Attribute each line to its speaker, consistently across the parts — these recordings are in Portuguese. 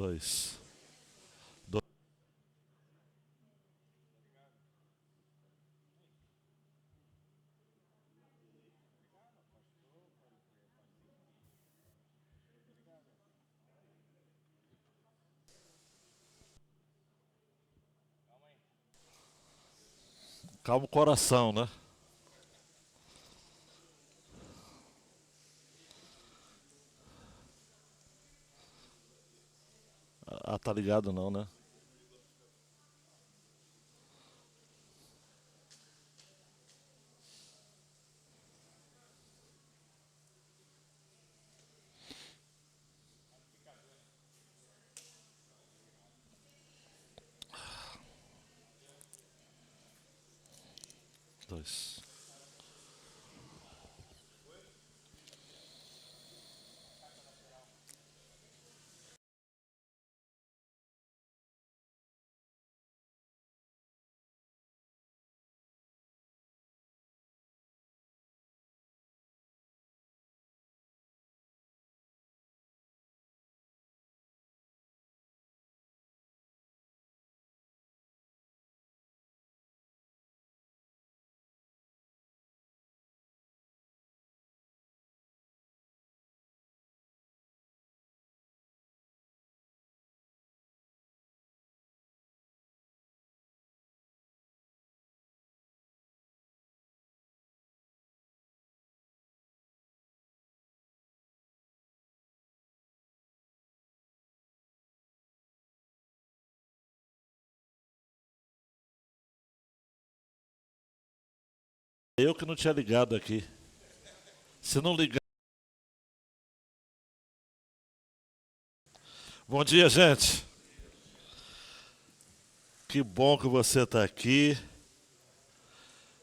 Speaker 1: dois. Calma o coração, né? Ah, tá ligado não, né? Dois. Eu que não tinha ligado aqui. Se não ligar. Bom dia, gente. Que bom que você está aqui.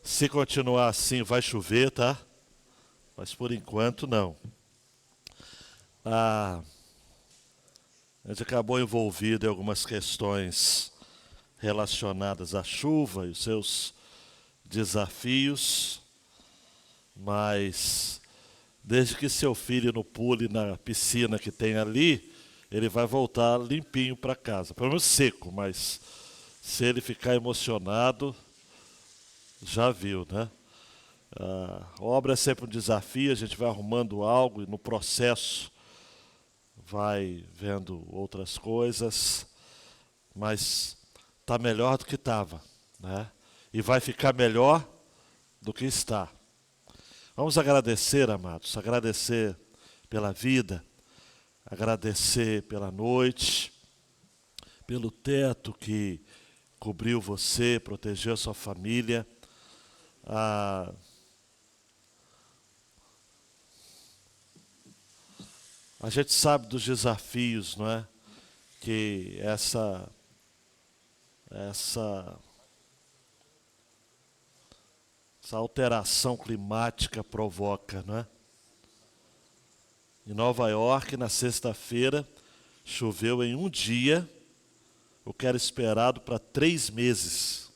Speaker 1: Se continuar assim, vai chover, tá? Mas por enquanto, não. A gente acabou envolvido em algumas questões relacionadas à chuva e os seus desafios, mas desde que seu filho não pule na piscina que tem ali, ele vai voltar limpinho para casa. Pelo menos seco, mas se ele ficar emocionado, já viu, né? A obra é sempre um desafio, a gente vai arrumando algo e no processo vai vendo outras coisas, mas está melhor do que estava, né? E vai ficar melhor do que está. Vamos agradecer, amados, agradecer pela vida, agradecer pela noite, pelo teto que cobriu você, protegeu a sua família. A gente sabe dos desafios, não é? Que essa alteração climática provoca, não é? Em Nova York, na sexta-feira, choveu em um dia, o que era esperado para 3 meses.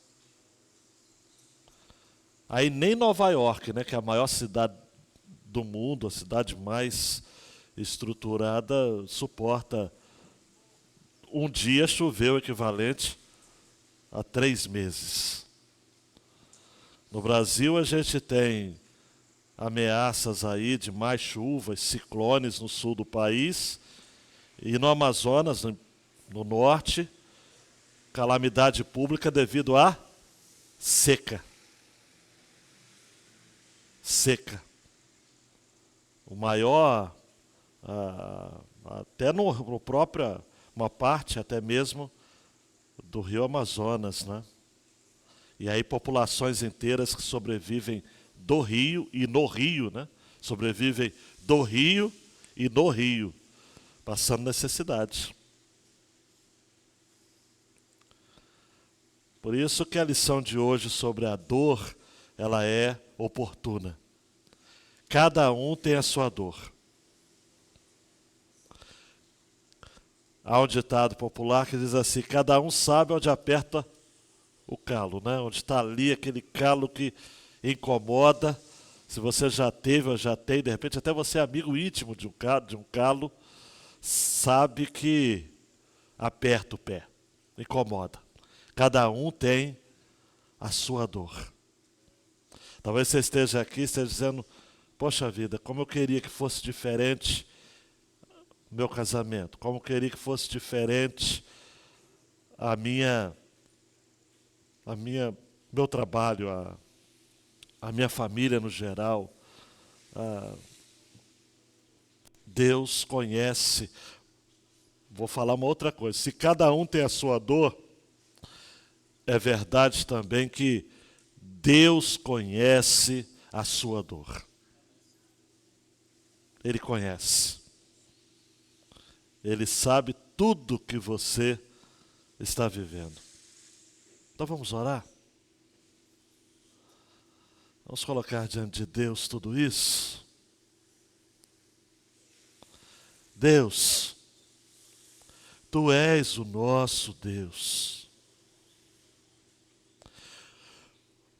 Speaker 1: Aí nem Nova York, né, que é a maior cidade do mundo, a cidade mais estruturada, suporta um dia choveu equivalente a 3 meses. No Brasil a gente tem ameaças aí de mais chuvas, ciclones no sul do país, e no Amazonas, no norte, calamidade pública devido à seca. Seca. O maior, até no próprio, uma parte até mesmo do rio Amazonas, né? E aí populações inteiras que sobrevivem do rio e no rio, né? Sobrevivem do rio e no rio, passando necessidade. Por isso que a lição de hoje sobre a dor, ela é oportuna. Cada um tem a sua dor. Há um ditado popular que diz assim, cada um sabe onde aperta o calo, né? Onde está ali aquele calo que incomoda. Se você já teve ou já tem, de repente até você é amigo íntimo de um calo, sabe que aperta o pé, incomoda. Cada um tem a sua dor. Talvez você esteja aqui e esteja dizendo, poxa vida, como eu queria que fosse diferente meu casamento, como eu queria que fosse diferente meu trabalho, a minha família no geral. Deus conhece. Vou falar uma outra coisa. Se cada um tem a sua dor, é verdade também que Deus conhece a sua dor. Ele conhece. Ele sabe tudo que você está vivendo. Então vamos orar? Vamos colocar diante de Deus tudo isso? Deus, Tu és o nosso Deus.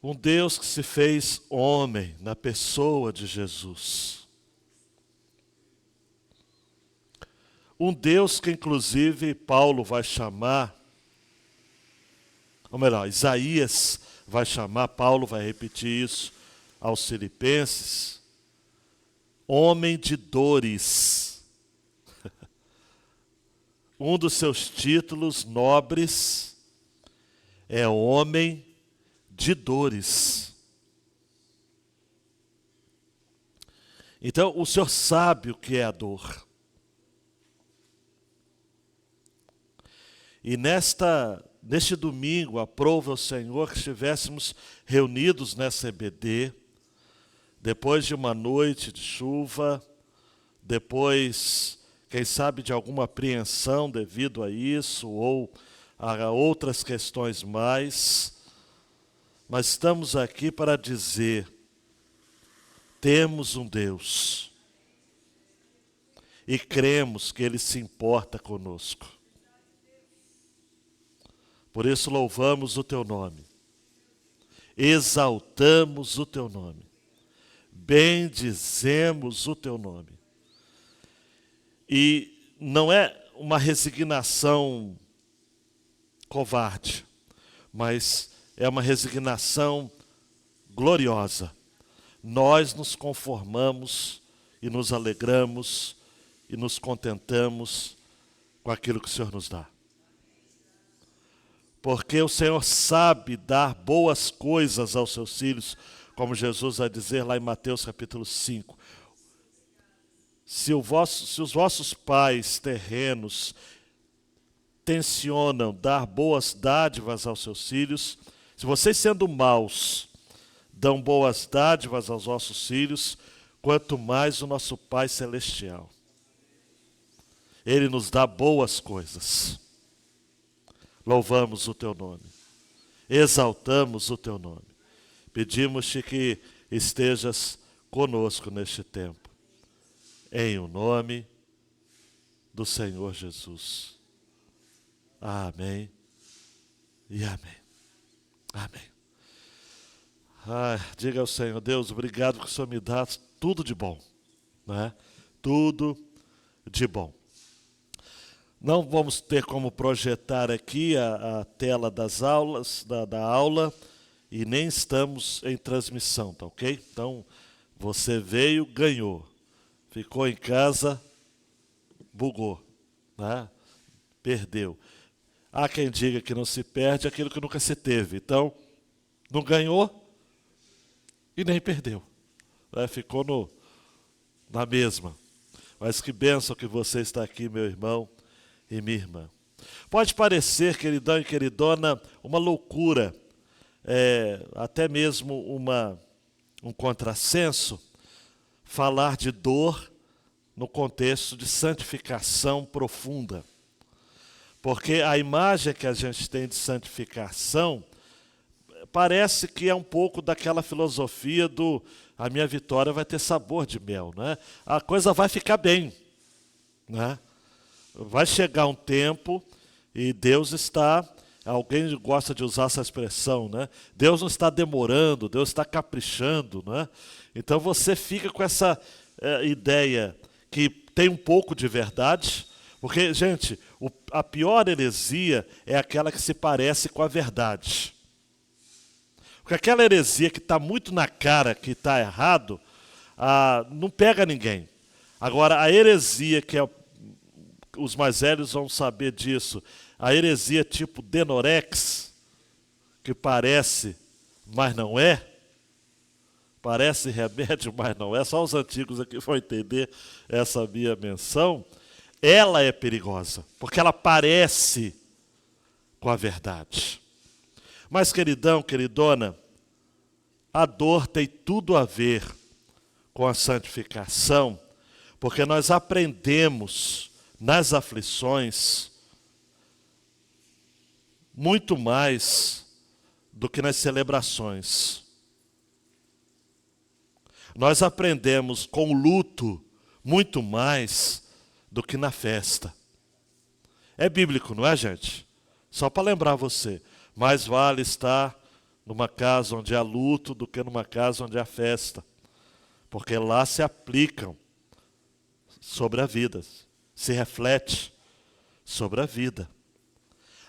Speaker 1: Um Deus que se fez homem na pessoa de Jesus. Um Deus que inclusive Paulo vai chamar, ou melhor, Isaías vai chamar, Paulo vai repetir isso aos Filipenses, homem de dores. Um dos seus títulos nobres é homem de dores. Então, o Senhor sabe o que é a dor. E neste domingo, aprova o Senhor que estivéssemos reunidos nessa EBD, depois de uma noite de chuva, depois, quem sabe, de alguma apreensão devido a isso, ou a outras questões mais, mas estamos aqui para dizer, temos um Deus, e cremos que Ele se importa conosco. Por isso louvamos o Teu nome, exaltamos o Teu nome, bendizemos o Teu nome. E não é uma resignação covarde, mas é uma resignação gloriosa. Nós nos conformamos e nos alegramos e nos contentamos com aquilo que o Senhor nos dá. Porque o Senhor sabe dar boas coisas aos seus filhos, como Jesus vai dizer lá em Mateus capítulo 5. Se os vossos pais terrenos tensionam dar boas dádivas aos seus filhos, se vocês sendo maus dão boas dádivas aos vossos filhos, quanto mais o nosso Pai Celestial. Ele nos dá boas coisas. Louvamos o Teu nome, exaltamos o Teu nome. Pedimos-te que estejas conosco neste tempo, em o nome do Senhor Jesus. Amém e amém. Amém. Diga ao Senhor, Deus, obrigado que o Senhor me dá tudo de bom, né? Tudo de bom. Não vamos ter como projetar aqui a tela das aulas, da aula, e nem estamos em transmissão, tá ok? Então, você veio, ganhou. Ficou em casa, bugou, né? Perdeu. Há quem diga que não se perde aquilo que nunca se teve. Então, não ganhou e nem perdeu. Né? Ficou na mesma. Mas que bênção que você está aqui, meu irmão e minha irmã. Pode parecer, queridão e queridona, uma loucura, até mesmo um contrassenso, falar de dor no contexto de santificação profunda. Porque a imagem que a gente tem de santificação parece que é um pouco daquela filosofia a minha vitória vai ter sabor de mel, né? A coisa vai ficar bem, né? Vai chegar um tempo e Deus está, alguém gosta de usar essa expressão, né? Deus não está demorando, Deus está caprichando, né? Então você fica com essa ideia que tem um pouco de verdade, Porque, gente, a pior heresia é aquela que se parece com a verdade. Porque aquela heresia que está muito na cara que está errado, não pega ninguém. Agora, a heresia que os mais velhos vão saber disso, a heresia tipo Denorex, que parece, mas não é, parece remédio, mas não é, só os antigos aqui vão entender essa minha menção, ela é perigosa, porque ela parece com a verdade. Mas, queridão, queridona, a dor tem tudo a ver com a santificação, porque nós aprendemos nas aflições muito mais do que nas celebrações. Nós aprendemos com o luto muito mais do que na festa. É bíblico, não é, gente? Só para lembrar você, mais vale estar numa casa onde há luto do que numa casa onde há festa. Porque lá se aplicam sobre a vida, se reflete sobre a vida.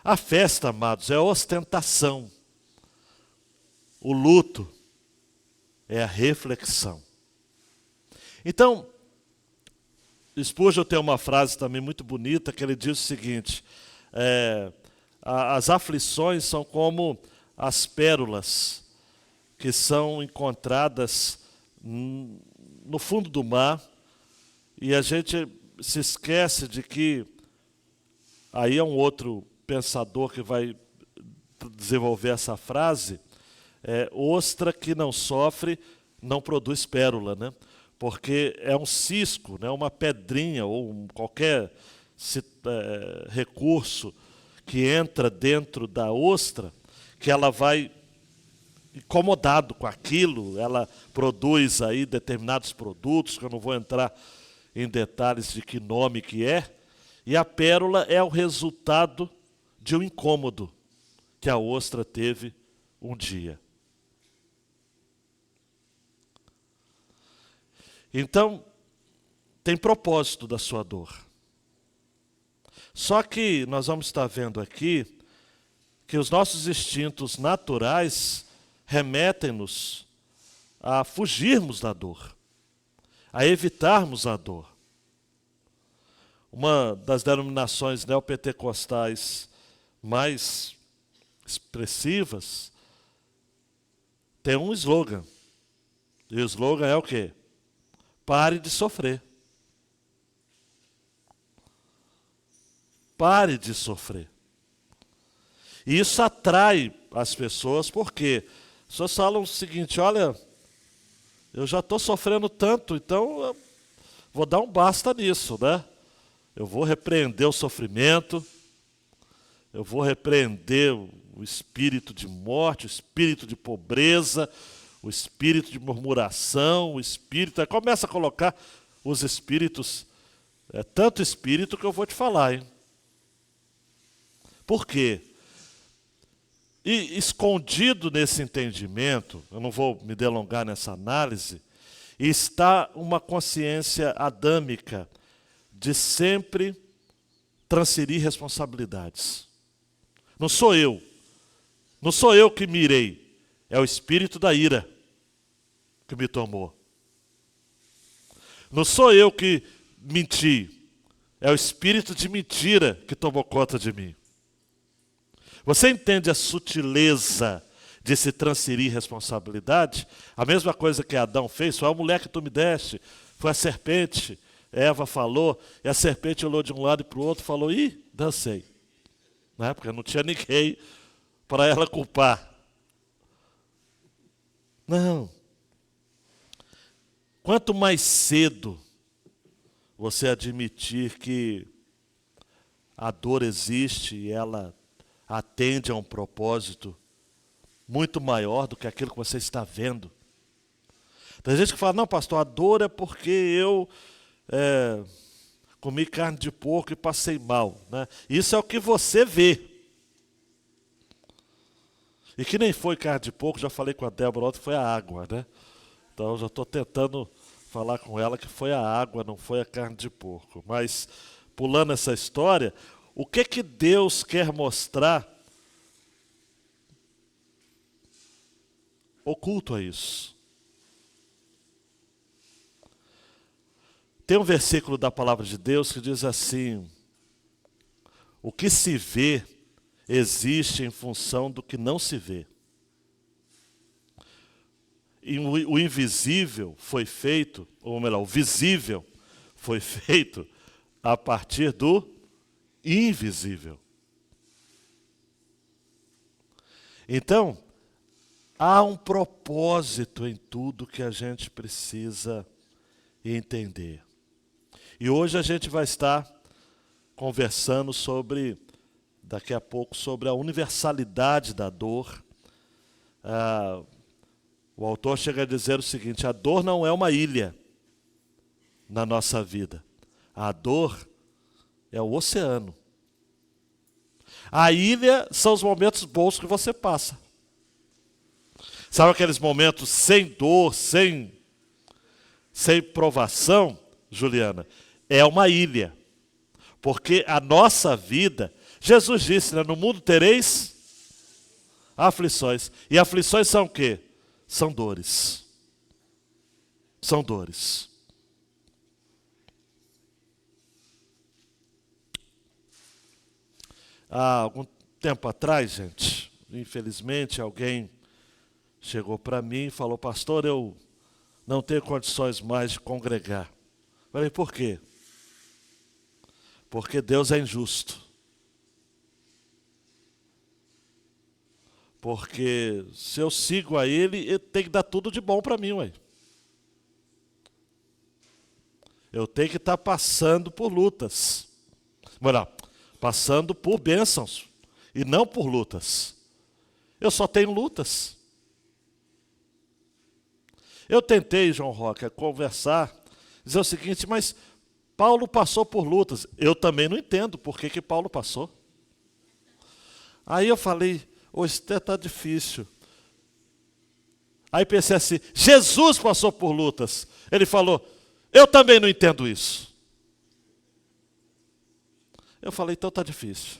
Speaker 1: A festa, amados, é ostentação. O luto é a reflexão. Então, Spurgeon tem uma frase também muito bonita que ele diz o seguinte: as aflições são como as pérolas que são encontradas no fundo do mar, e a gente se esquece de que, aí é um outro pensador que vai desenvolver essa frase, ostra que não sofre não produz pérola, né? Porque é um cisco, né? Uma pedrinha ou qualquer recurso que entra dentro da ostra, que ela vai incomodado com aquilo, ela produz aí determinados produtos, que eu não vou entrar em detalhes de que nome que é, e a pérola é o resultado de um incômodo que a ostra teve um dia. Então, tem propósito da sua dor. Só que nós vamos estar vendo aqui que os nossos instintos naturais remetem-nos a fugirmos da dor, a evitarmos a dor. Uma das denominações neopentecostais mais expressivas tem um slogan. E o slogan é o quê? Pare de sofrer. Pare de sofrer. E isso atrai as pessoas, porque as pessoas falam o seguinte: olha, eu já estou sofrendo tanto, então eu vou dar um basta nisso, né? Eu vou repreender o sofrimento, eu vou repreender o espírito de morte, o espírito de pobreza, o espírito de murmuração, o espírito... Aí começa a colocar os espíritos, tanto espírito que eu vou te falar, hein? Por quê? E escondido nesse entendimento, eu não vou me delongar nessa análise, está uma consciência adâmica de sempre transferir responsabilidades. Não sou eu que me irei, é o espírito da ira que me tomou. Não sou eu que menti, é o espírito de mentira que tomou conta de mim. Você entende a sutileza de se transferir responsabilidade? A mesma coisa que Adão fez, foi a mulher que tu me deste, foi a serpente. Eva falou, e a serpente olhou de um lado e para o outro e falou: ih, dancei. Né? Porque não tinha ninguém para ela culpar. Não. Quanto mais cedo você admitir que a dor existe e ela atende a um propósito muito maior do que aquilo que você está vendo. Tem gente que fala: não, pastor, a dor é porque eu comi carne de porco e passei mal. Né? Isso é o que você vê. E que nem foi carne de porco, já falei com a Débora ontem, foi a água. Né? Então eu já estou tentando falar com ela que foi a água, não foi a carne de porco. Mas pulando essa história, o que Deus quer mostrar oculto a isso? Tem um versículo da palavra de Deus que diz assim: o que se vê existe em função do que não se vê. E o invisível foi feito, ou melhor, o visível foi feito a partir do invisível. Então, há um propósito em tudo que a gente precisa entender. E hoje a gente vai estar conversando daqui a pouco, sobre a universalidade da dor. O autor chega a dizer o seguinte: a dor não é uma ilha na nossa vida. A dor é o oceano. A ilha são os momentos bons que você passa. Sabe aqueles momentos sem dor, sem provação, Juliana? É uma ilha. Porque a nossa vida, Jesus disse, né, no mundo tereis aflições. E aflições são o quê? São dores. São dores. Há algum tempo atrás, gente, infelizmente, alguém chegou para mim e falou: pastor, eu não tenho condições mais de congregar. Eu falei: por quê? Porque Deus é injusto. Porque se eu sigo a Ele tem que dar tudo de bom para mim, ué. Eu tenho que estar passando por lutas. Não, passando por bênçãos e não por lutas. Eu só tenho lutas. Eu tentei, João Roca, conversar, dizer o seguinte: mas Paulo passou por lutas. Eu também não entendo por que Paulo passou. Aí eu falei: hoje está difícil. Aí pensei assim: Jesus passou por lutas. Ele falou: eu também não entendo isso. Eu falei: então está difícil.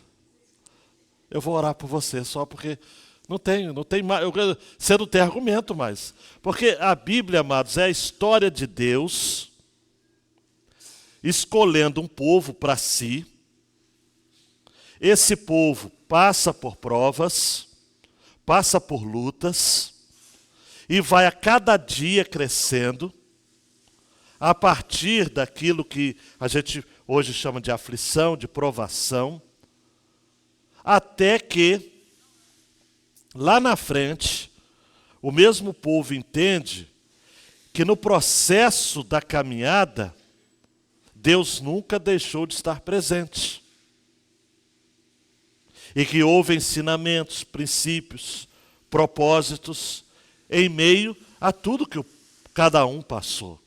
Speaker 1: Eu vou orar por você só porque não tem mais. Você não tem argumento mais. Porque a Bíblia, amados, é a história de Deus escolhendo um povo para si. Esse povo passa por provas, passa por lutas, e vai a cada dia crescendo, a partir daquilo que a gente hoje chama de aflição, de provação, até que, lá na frente, o mesmo povo entende que no processo da caminhada, Deus nunca deixou de estar presente. E que houve ensinamentos, princípios, propósitos, em meio a tudo que cada um passou.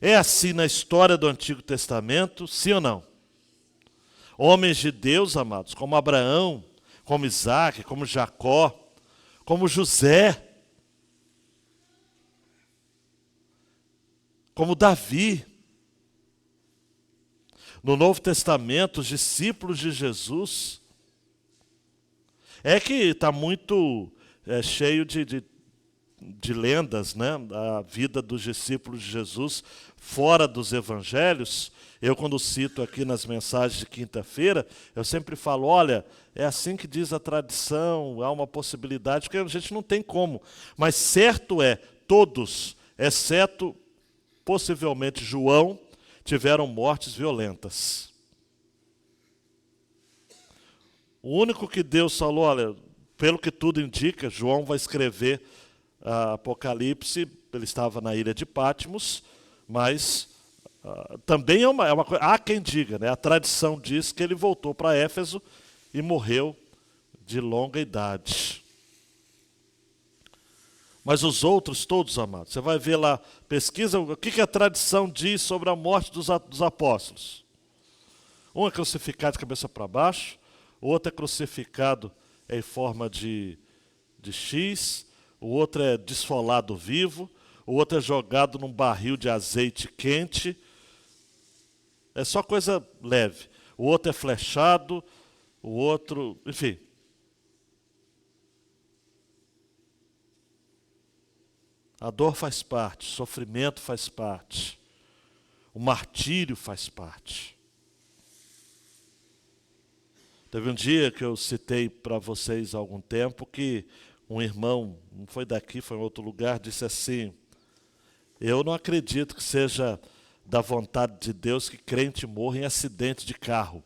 Speaker 1: É assim na história do Antigo Testamento, sim ou não? Homens de Deus, amados, como Abraão, como Isaac, como Jacó, como José, como Davi. No Novo Testamento, os discípulos de Jesus, é que está muito cheio de lendas, né? A vida dos discípulos de Jesus fora dos evangelhos. Eu, quando cito aqui nas mensagens de quinta-feira, eu sempre falo: olha, é assim que diz a tradição, há uma possibilidade, porque a gente não tem como. Mas certo é, todos, exceto possivelmente João, tiveram mortes violentas. O único que Deus falou: olha, pelo que tudo indica, João vai escrever Apocalipse, ele estava na ilha de Patmos, mas também é uma coisa, há quem diga, né? A tradição diz que ele voltou para Éfeso e morreu de longa idade. Mas os outros todos, amados, você vai ver lá, pesquisa o que a tradição diz sobre a morte dos apóstolos. Um é crucificado de cabeça para baixo, o outro é crucificado em forma de X, o outro é desfolado vivo, o outro é jogado num barril de azeite quente. É só coisa leve. O outro é flechado, o outro, enfim. A dor faz parte, o sofrimento faz parte, o martírio faz parte. Teve um dia que eu citei para vocês há algum tempo que um irmão, não foi daqui, foi em outro lugar, disse assim: eu não acredito que seja da vontade de Deus que crente morra em acidente de carro.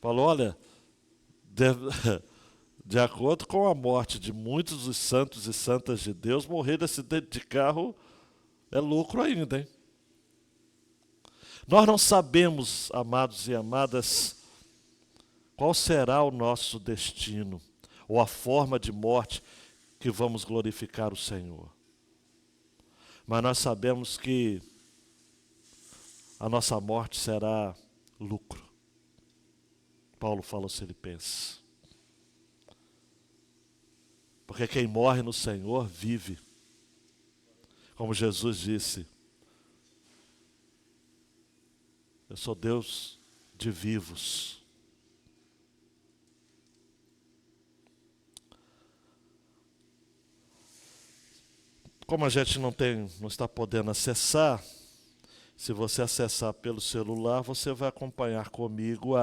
Speaker 1: Falou, olha, de acordo com a morte de muitos dos santos e santas de Deus, morrer de acidente de carro é lucro ainda, hein? Nós não sabemos, amados e amadas, qual será o nosso destino, ou a forma de morte que vamos glorificar o Senhor. Mas nós sabemos que a nossa morte será lucro. Paulo fala aos Filipenses. Porque quem morre no Senhor vive. Como Jesus disse, eu sou Deus de vivos. Como a gente não está podendo acessar, se você acessar pelo celular, você vai acompanhar comigo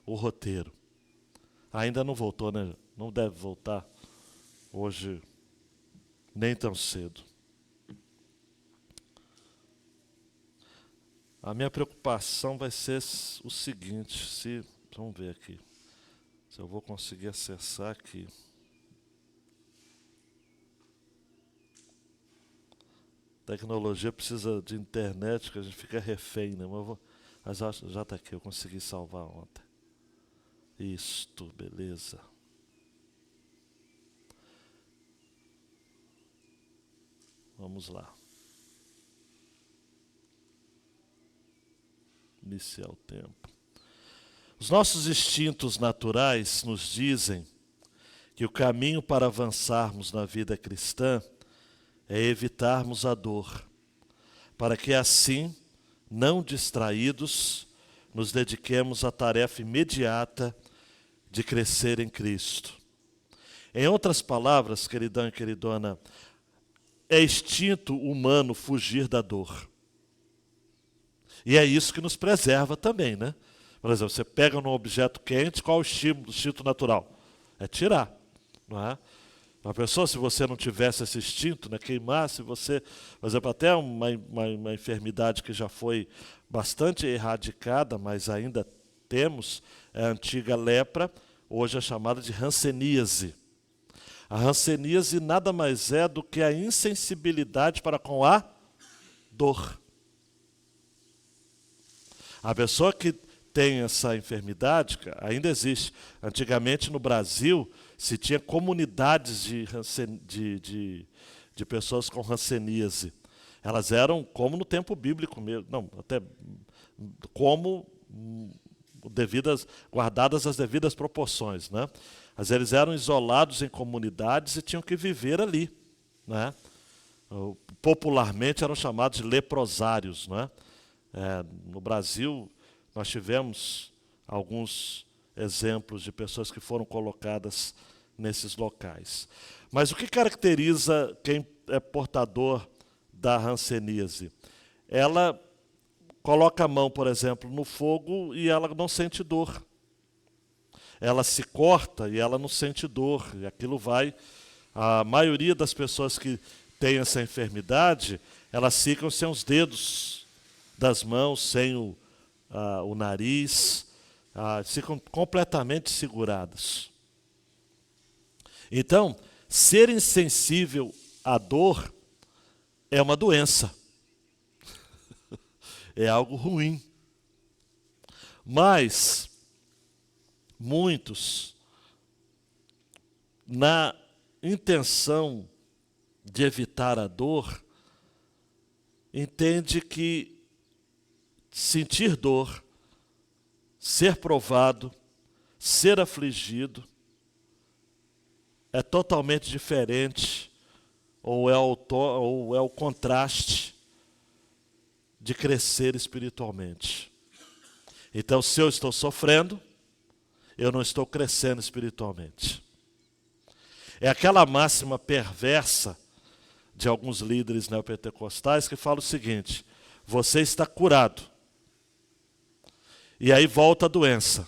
Speaker 1: o roteiro. Ainda não voltou, né? Não deve voltar hoje, nem tão cedo. A minha preocupação vai ser o seguinte, vamos ver aqui, se eu vou conseguir acessar aqui. Tecnologia precisa de internet, que a gente fica refém, né? Mas já está aqui, eu consegui salvar ontem. Isto, beleza. Vamos lá. Iniciar o tempo. Os nossos instintos naturais nos dizem que o caminho para avançarmos na vida cristã é evitarmos a dor, para que assim, não distraídos, nos dediquemos à tarefa imediata de crescer em Cristo. Em outras palavras, queridão e queridona, é instinto humano fugir da dor. E é isso que nos preserva também, né? Por exemplo, você pega num objeto quente, qual o instinto natural? É tirar, não é? Uma pessoa, se você não tivesse esse instinto, né, queimasse você, por exemplo, até uma enfermidade que já foi bastante erradicada, mas ainda temos, é a antiga lepra, hoje é chamada de hanseníase. A hanseníase nada mais é do que a insensibilidade para com a dor. A pessoa que tem essa enfermidade, ainda existe. Antigamente no Brasil se tinha comunidades de pessoas com hanseníase. Elas eram como no tempo bíblico mesmo, não, até como guardadas as devidas proporções, né? Mas eles eram isolados em comunidades e tinham que viver ali, né? Popularmente eram chamados de leprosários, né? No Brasil, nós tivemos alguns exemplos de pessoas que foram colocadas nesses locais. Mas o que caracteriza quem é portador da hanseníase? Ela coloca a mão, por exemplo, no fogo e ela não sente dor. Ela se corta e ela não sente dor. E aquilo vai... A maioria das pessoas que tem essa enfermidade, elas ficam sem os dedos das mãos, sem o nariz, ficam completamente seguradas. Então, ser insensível à dor é uma doença. É algo ruim. Mas muitos, na intenção de evitar a dor, entende que sentir dor, ser provado, ser afligido, é totalmente diferente, ou é o contraste de crescer espiritualmente. Então, se eu estou sofrendo, eu não estou crescendo espiritualmente. É aquela máxima perversa de alguns líderes neopentecostais que fala o seguinte: você está curado. E aí volta a doença.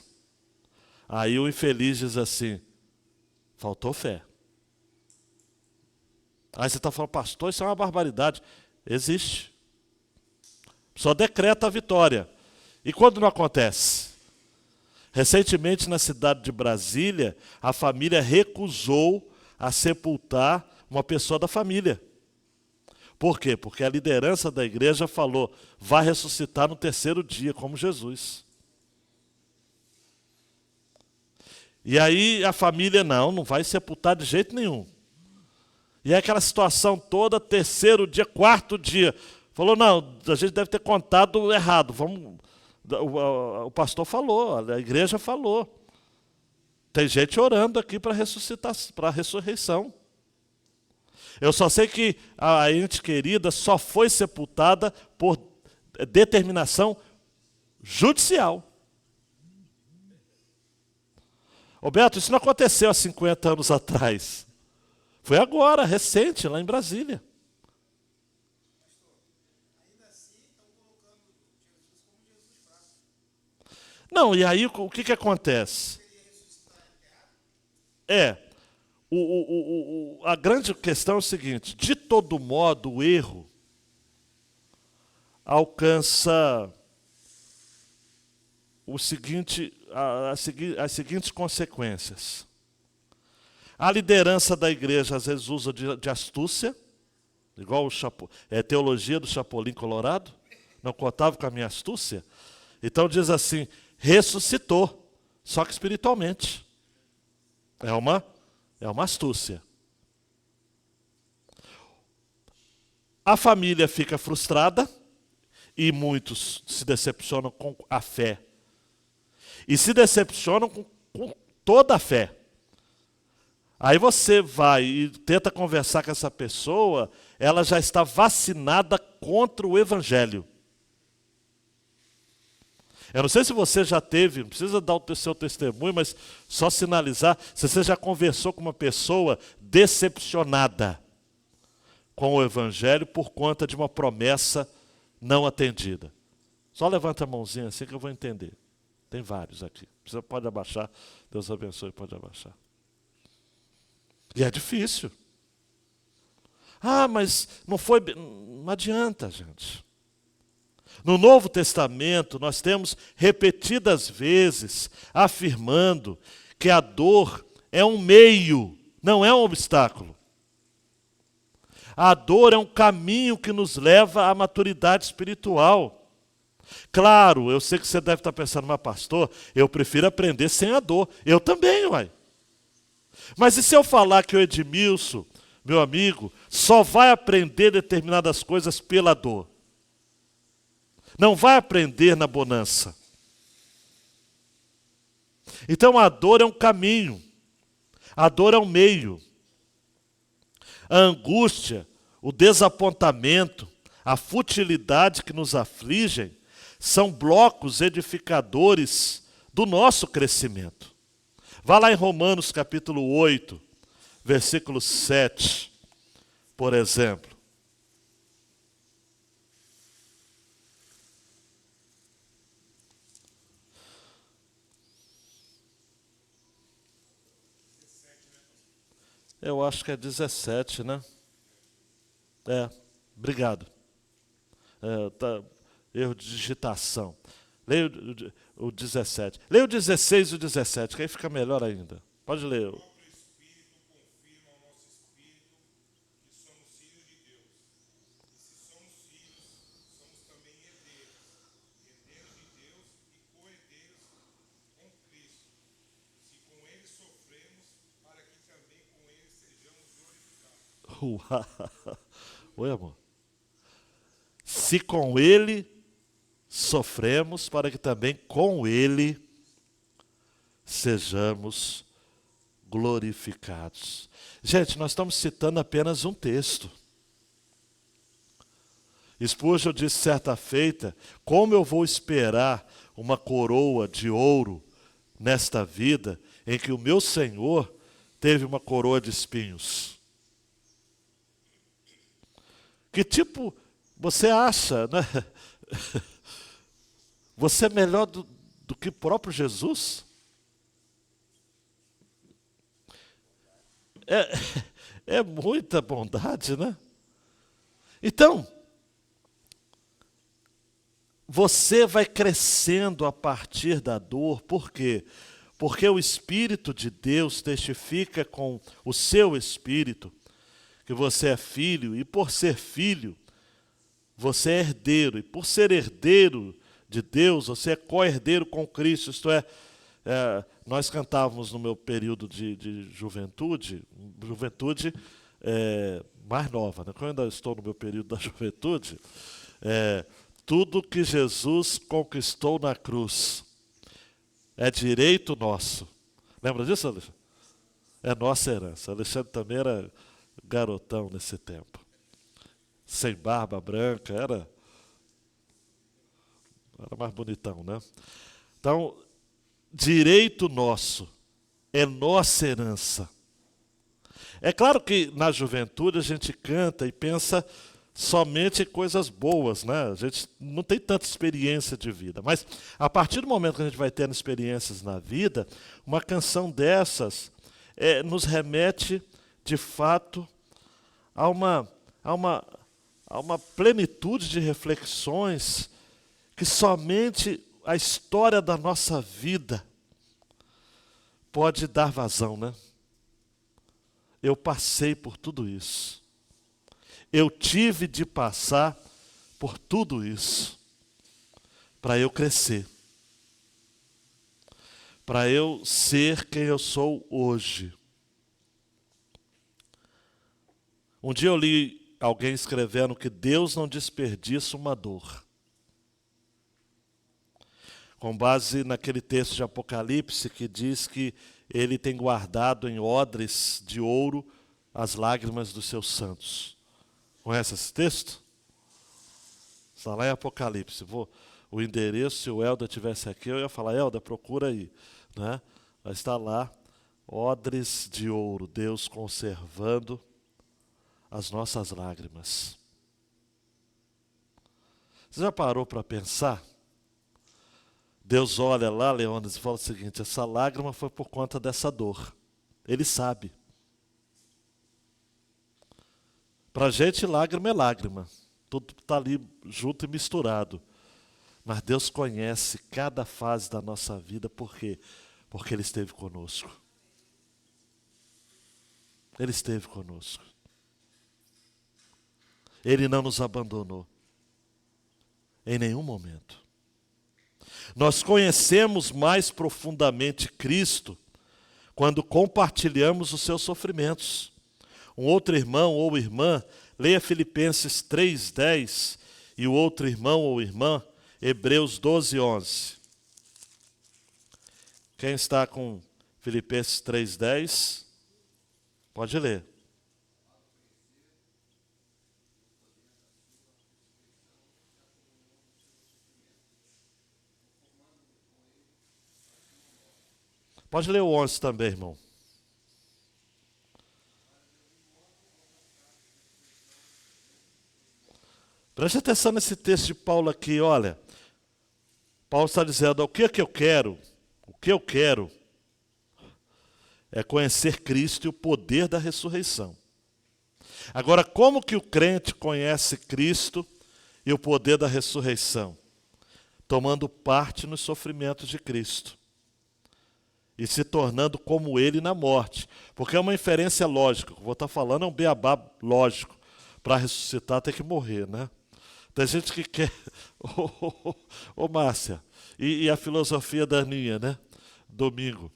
Speaker 1: Aí o infeliz diz assim: faltou fé. Aí você está falando, pastor, isso é uma barbaridade. Existe. Só decreta a vitória. E quando não acontece? Recentemente, na cidade de Brasília, a família recusou a sepultar uma pessoa da família. Por quê? Porque a liderança da igreja falou: vai ressuscitar no terceiro dia, como Jesus. E aí a família, não vai sepultar de jeito nenhum. E é aquela situação toda, terceiro dia, quarto dia. Falou, não, a gente deve ter contado errado. O pastor falou, a igreja falou. Tem gente orando aqui para ressuscitar, para a ressurreição. Eu só sei que a ente querida só foi sepultada por determinação judicial. Roberto, isso não aconteceu há 50 anos atrás. Foi agora, recente, lá em Brasília. Não, e aí o que acontece? A grande questão é o seguinte: de todo modo, o erro alcança as seguintes consequências. A liderança da igreja às vezes usa de astúcia, igual teologia do Chapolin Colorado, não contava com a minha astúcia. Então diz assim: ressuscitou, só que espiritualmente. É uma astúcia. A família fica frustrada e muitos se decepcionam com a fé. E se decepcionam com toda a fé. Aí você vai e tenta conversar com essa pessoa, ela já está vacinada contra o evangelho. Eu não sei se você já teve, não precisa dar o seu testemunho, mas só sinalizar, se você já conversou com uma pessoa decepcionada com o evangelho por conta de uma promessa não atendida. Só levanta a mãozinha assim que eu vou entender. Tem vários aqui. Você pode abaixar, Deus abençoe, pode abaixar. E é difícil. Mas não foi... Não adianta, gente. No Novo Testamento, nós temos repetidas vezes afirmando que a dor é um meio, não é um obstáculo. A dor é um caminho que nos leva à maturidade espiritual. Claro, eu sei que você deve estar pensando, mas pastor, eu prefiro aprender sem a dor. Eu também, uai. Mas e se eu falar que o Edmilson, meu amigo, só vai aprender determinadas coisas pela dor? Não vai aprender na bonança. Então a dor é um caminho. A dor é um meio. A angústia, o desapontamento, a futilidade que nos afligem são blocos edificadores do nosso crescimento. Vá lá em Romanos capítulo 8, versículo 7, por exemplo. Eu acho que é 17, né? Obrigado. Erro de digitação. Leia o 17. Leia o 16 e o 17, que aí fica melhor ainda. Pode ler.
Speaker 2: O próprio Espírito confirma ao nosso espírito que somos filhos de Deus. E se somos filhos, somos também herdeiros. Herdeiros de Deus e co-herdeiros com Cristo. Se com Ele sofremos, para que também com Ele sejamos glorificados.
Speaker 1: Oi, amor. Se com Ele sofremos, para que também com Ele sejamos glorificados. Gente, nós estamos citando apenas um texto. Spurgeon disse certa feita: como eu vou esperar uma coroa de ouro nesta vida em que o meu Senhor teve uma coroa de espinhos? Que tipo você acha, né? Você é melhor do que o próprio Jesus? É muita bondade, né? Então, você vai crescendo a partir da dor, por quê? Porque o Espírito de Deus testifica com o seu Espírito que você é filho, e por ser filho, você é herdeiro, e por ser herdeiro de Deus, você é co-herdeiro com Cristo, isto é, nós cantávamos no meu período de juventude mais nova, né? Quando eu ainda estou no meu período da juventude, tudo que Jesus conquistou na cruz é direito nosso. Lembra disso, Alexandre? É nossa herança. Alexandre também era garotão nesse tempo. Sem barba branca, era mais bonitão, né? Então, direito nosso, é nossa herança. É claro que na juventude a gente canta e pensa somente em coisas boas, né? A gente não tem tanta experiência de vida, mas a partir do momento que a gente vai tendo experiências na vida, uma canção dessas nos remete, de fato, a uma plenitude de reflexões que somente a história da nossa vida pode dar vazão, né? Eu passei por tudo isso. Eu tive de passar por tudo isso para eu crescer, para eu ser quem eu sou hoje. Um dia eu li alguém escrevendo que Deus não desperdiça uma dor, com base naquele texto de Apocalipse que diz que ele tem guardado em odres de ouro as lágrimas dos seus santos. Conhece esse texto? Está lá em Apocalipse. O endereço, se o Helder estivesse aqui, eu ia falar: Helder, procura aí, né? Mas está lá, odres de ouro, Deus conservando as nossas lágrimas. Você já parou para pensar? Deus olha lá, Leônidas, e fala o seguinte: essa lágrima foi por conta dessa dor. Ele sabe. Para a gente, lágrima é lágrima. Tudo está ali junto e misturado. Mas Deus conhece cada fase da nossa vida. Por quê? Porque Ele esteve conosco. Ele esteve conosco. Ele não nos abandonou. Em nenhum momento. Nós conhecemos mais profundamente Cristo quando compartilhamos os seus sofrimentos. Um outro irmão ou irmã, leia Filipenses 3:10, e o outro irmão ou irmã, Hebreus 12:11. Quem está com Filipenses 3:10, pode ler. Pode ler o 11 também, irmão. Preste atenção nesse texto de Paulo aqui, olha. Paulo está dizendo: o que eu quero? O que eu quero é conhecer Cristo e o poder da ressurreição. Agora, como que o crente conhece Cristo e o poder da ressurreição? Tomando parte nos sofrimentos de Cristo. E se tornando como Ele na morte. Porque é uma inferência lógica. O que eu vou estar falando é um beabá lógico. Para ressuscitar tem que morrer, né? Tem gente que quer... Ô Márcia, e a filosofia da Aninha, né? Domingo.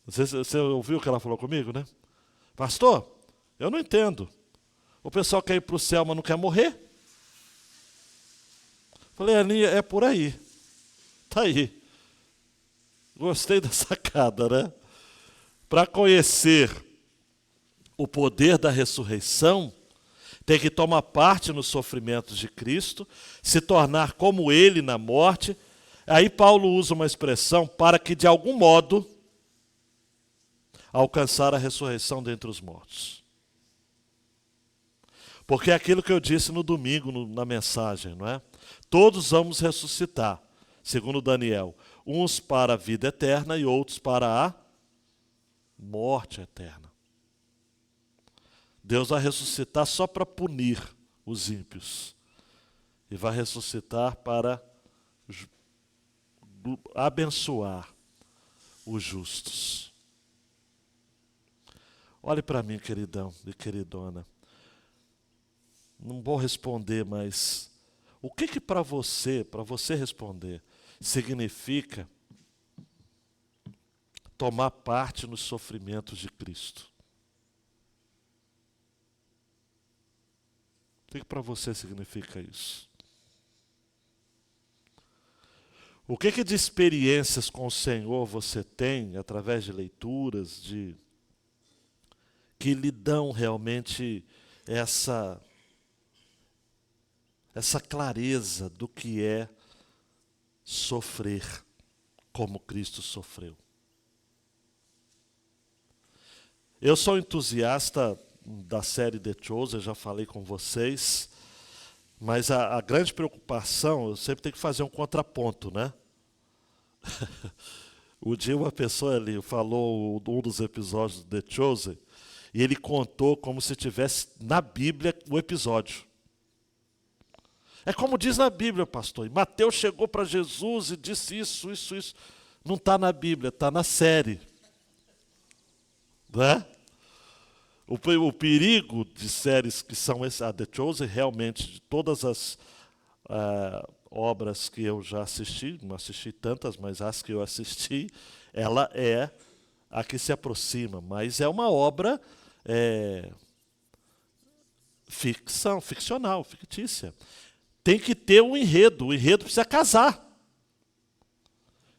Speaker 1: Você ouviu o que ela falou comigo, né? Pastor, eu não entendo. O pessoal quer ir para o céu, mas não quer morrer? Falei: Aninha, é por aí. Está aí. Gostei da sacada, né? Para conhecer o poder da ressurreição, tem que tomar parte nos sofrimentos de Cristo, se tornar como Ele na morte. Aí Paulo usa uma expressão para que, de algum modo, alcançar a ressurreição dentre os mortos. Porque é aquilo que eu disse no domingo, na mensagem, não é? Todos vamos ressuscitar, segundo Daniel, uns para a vida eterna e outros para a morte eterna. Deus vai ressuscitar só para punir os ímpios. E vai ressuscitar para abençoar os justos. Olhe para mim, queridão e queridona. Não vou responder, mas o que para você responder, significa tomar parte nos sofrimentos de Cristo? O que para você significa isso? O que de experiências com o Senhor você tem, através de leituras, que lhe dão realmente essa clareza do que é sofrer como Cristo sofreu? Eu sou entusiasta da série The Chosen, já falei com vocês, mas a grande preocupação, eu sempre tenho que fazer um contraponto, né? O dia uma pessoa ali falou um dos episódios do The Chosen, e ele contou como se tivesse na Bíblia o episódio. É como diz na Bíblia, pastor. E Mateus chegou para Jesus e disse isso. Não está na Bíblia, está na série. Né? O perigo de séries que são a The Chosen, realmente, de todas as obras que eu já assisti, não assisti tantas, mas as que eu assisti, ela é a que se aproxima. Mas é uma obra ficcional, fictícia. Tem que ter um enredo. O enredo precisa casar.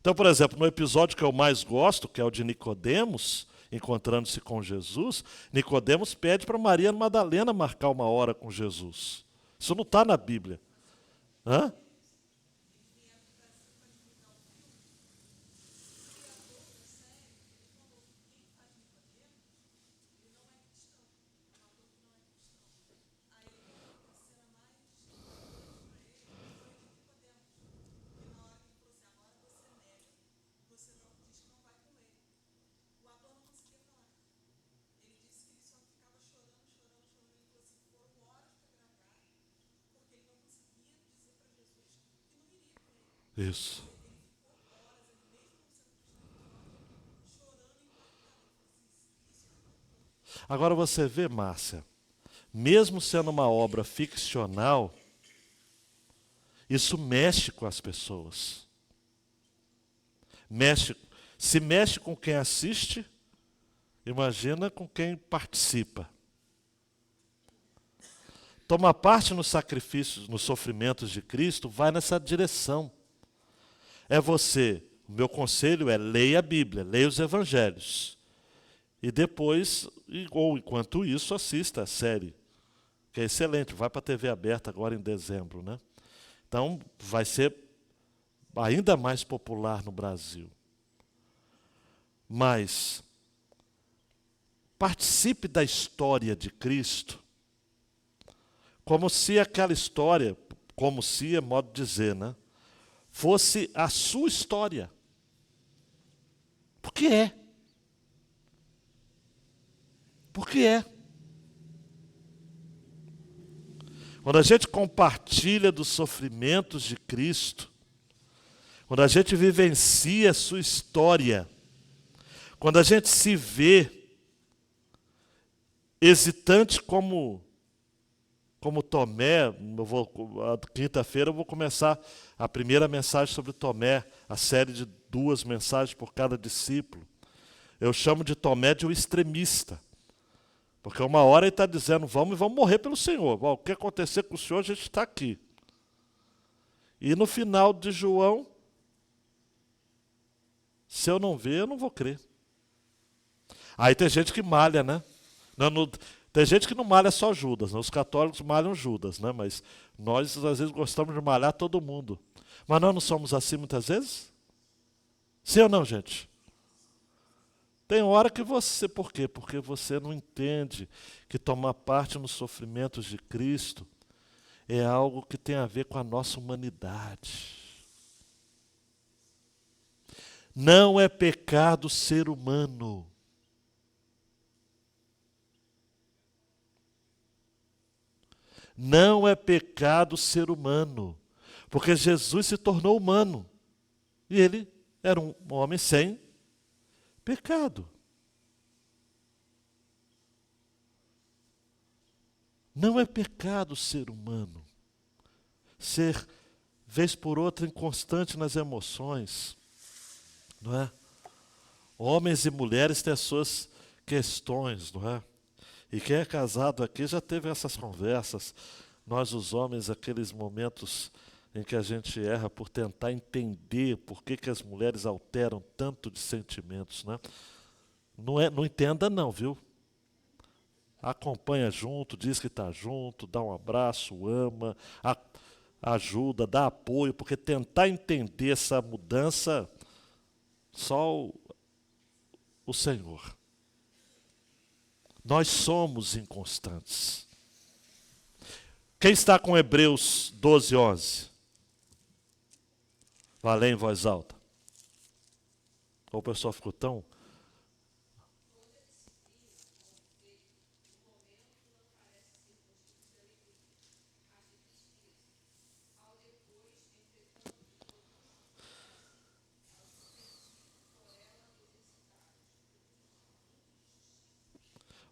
Speaker 1: Então, por exemplo, no episódio que eu mais gosto, que é o de Nicodemos, encontrando-se com Jesus, Nicodemos pede para Maria Madalena marcar uma hora com Jesus. Isso não está na Bíblia. Hã? Isso. Agora você vê, Márcia, mesmo sendo uma obra ficcional, isso mexe com as pessoas. Se mexe com quem assiste, imagina com quem participa. Tomar parte nos sacrifícios, nos sofrimentos de Cristo, vai nessa direção. O meu conselho é leia a Bíblia, leia os Evangelhos. E depois, ou enquanto isso, assista a série, que é excelente, vai para a TV aberta agora em dezembro, né? Então, vai ser ainda mais popular no Brasil. Mas, participe da história de Cristo, como se aquela história, como se é modo de dizer, né? Fosse a sua história. Porque é. Porque é. Quando a gente compartilha dos sofrimentos de Cristo, quando a gente vivencia a sua história, quando a gente se vê hesitante como Tomé, quinta-feira eu vou começar a primeira mensagem sobre Tomé, a série de 2 mensagens por cada discípulo. Eu chamo de Tomé de um extremista. Porque uma hora ele está dizendo, vamos morrer pelo Senhor. O que acontecer com o Senhor, a gente está aqui. E no final de João, se eu não ver, eu não vou crer. Aí tem gente que malha, né? Tem gente que não malha só Judas, né? Os católicos malham Judas, né? Mas nós, às vezes, gostamos de malhar todo mundo. Mas nós não somos assim muitas vezes? Sim ou não, gente? Tem hora que você... Por quê? Porque você não entende que tomar parte nos sofrimentos de Cristo é algo que tem a ver com a nossa humanidade. Não é pecado ser humano. Não é pecado ser humano. Porque Jesus se tornou humano. E ele era um homem sem pecado. Não é pecado ser humano. Ser, vez por outra, inconstante nas emoções. Não é? Homens e mulheres têm as suas questões, não é? E quem é casado aqui já teve essas conversas. Nós, os homens, aqueles momentos em que a gente erra por tentar entender por que as mulheres alteram tanto de sentimentos, né? Não entenda não, viu? Acompanha junto, diz que está junto, dá um abraço, ama, ajuda, dá apoio, porque tentar entender essa mudança, só o Senhor. Nós somos inconstantes. Quem está com Hebreus 12, 11? Vá ler em voz alta. Ou o pessoal ficou tão...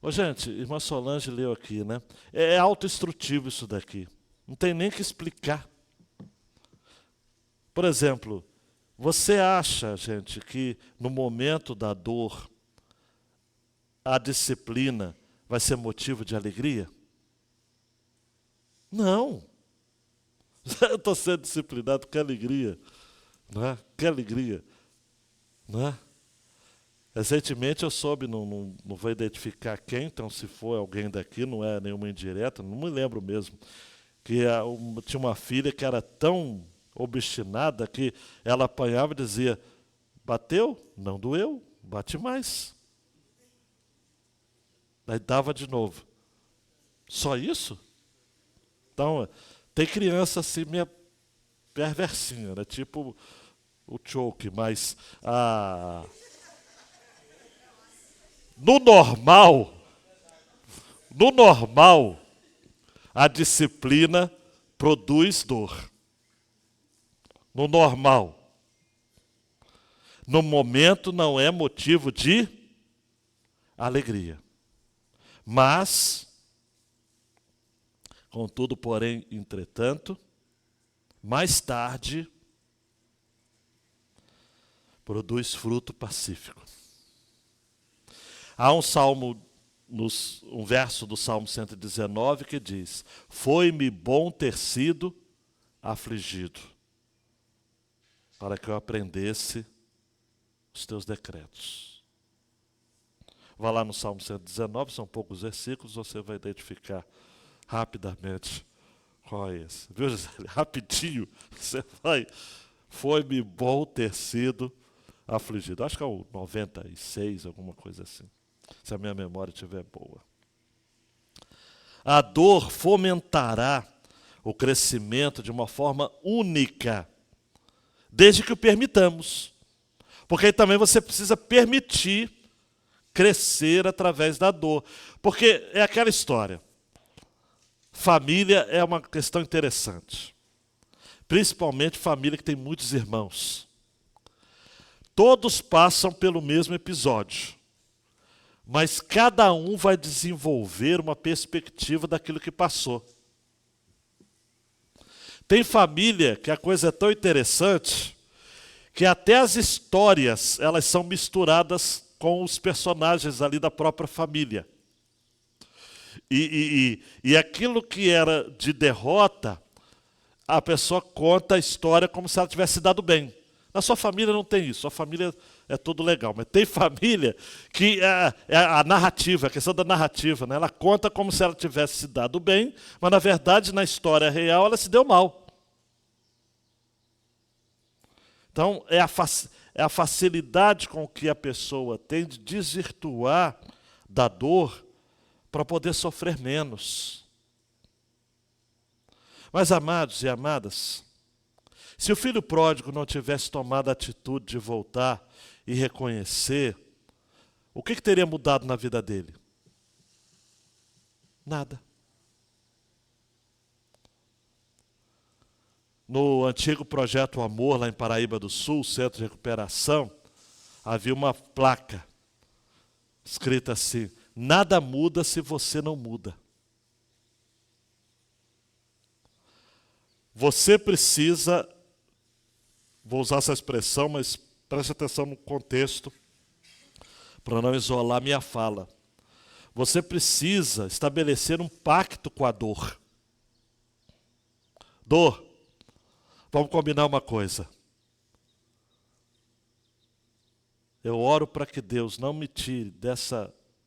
Speaker 1: Ô, gente, irmã Solange leu aqui, né? É autoinstrutivo isso daqui. Não tem nem que explicar. Por exemplo, você acha, gente, que no momento da dor, a disciplina vai ser motivo de alegria? Não. Eu estou sendo disciplinado, que alegria. Não é? Que alegria. Não é? Recentemente eu soube, não vou identificar quem, então se for alguém daqui, não é nenhuma indireta, não me lembro mesmo, que tinha uma filha que era tão obstinada que ela apanhava e dizia, bateu? Não doeu, bate mais. Aí dava de novo. Só isso? Então, tem criança assim, meio perversinha, né? Tipo o choke, mas no normal, a disciplina produz dor. No normal. No momento não é motivo de alegria. Mas, contudo, porém, entretanto, mais tarde, produz fruto pacífico. Há um verso do Salmo 119 que diz, foi-me bom ter sido afligido, para que eu aprendesse os teus decretos. Vá lá no Salmo 119, são poucos versículos, você vai identificar rapidamente qual é esse. Viu, Gisele? Rapidinho, você vai. Foi-me bom ter sido afligido. Acho que é o 96, alguma coisa assim. Se a minha memória estiver boa. A dor fomentará o crescimento de uma forma única, desde que o permitamos. Porque aí também você precisa permitir crescer através da dor. Porque é aquela história. Família é uma questão interessante. Principalmente família que tem muitos irmãos. Todos passam pelo mesmo episódio. Mas cada um vai desenvolver uma perspectiva daquilo que passou. Tem família que a coisa é tão interessante que até as histórias elas são misturadas com os personagens ali da própria família. E aquilo que era de derrota, a pessoa conta a história como se ela tivesse dado bem. Na sua família não tem isso, sua família é tudo legal, mas tem família que é a narrativa, a questão da narrativa, né? Ela conta como se ela tivesse se dado bem, mas na verdade, na história real, ela se deu mal. Então, é a facilidade com que a pessoa tem de desvirtuar da dor para poder sofrer menos. Mas, amados e amadas, se o filho pródigo não tivesse tomado a atitude de voltar e reconhecer, o que teria mudado na vida dele? Nada. No antigo Projeto Amor, lá em Paraíba do Sul, Centro de Recuperação, havia uma placa escrita assim: nada muda se você não muda. Você precisa, vou usar essa expressão, mas preste atenção no contexto, para não isolar minha fala. Você precisa estabelecer um pacto com a dor. Dor, vamos combinar uma coisa. Eu oro para que Deus não me tire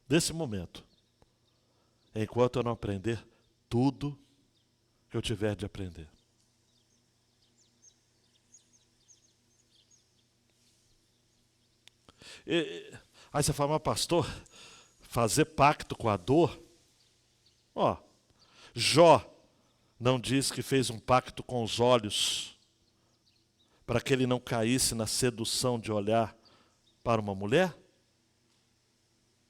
Speaker 1: desse momento, enquanto eu não aprender tudo que eu tiver de aprender. Aí você fala, mas pastor, fazer pacto com a dor? Ó, Jó não diz que fez um pacto com os olhos para que ele não caísse na sedução de olhar para uma mulher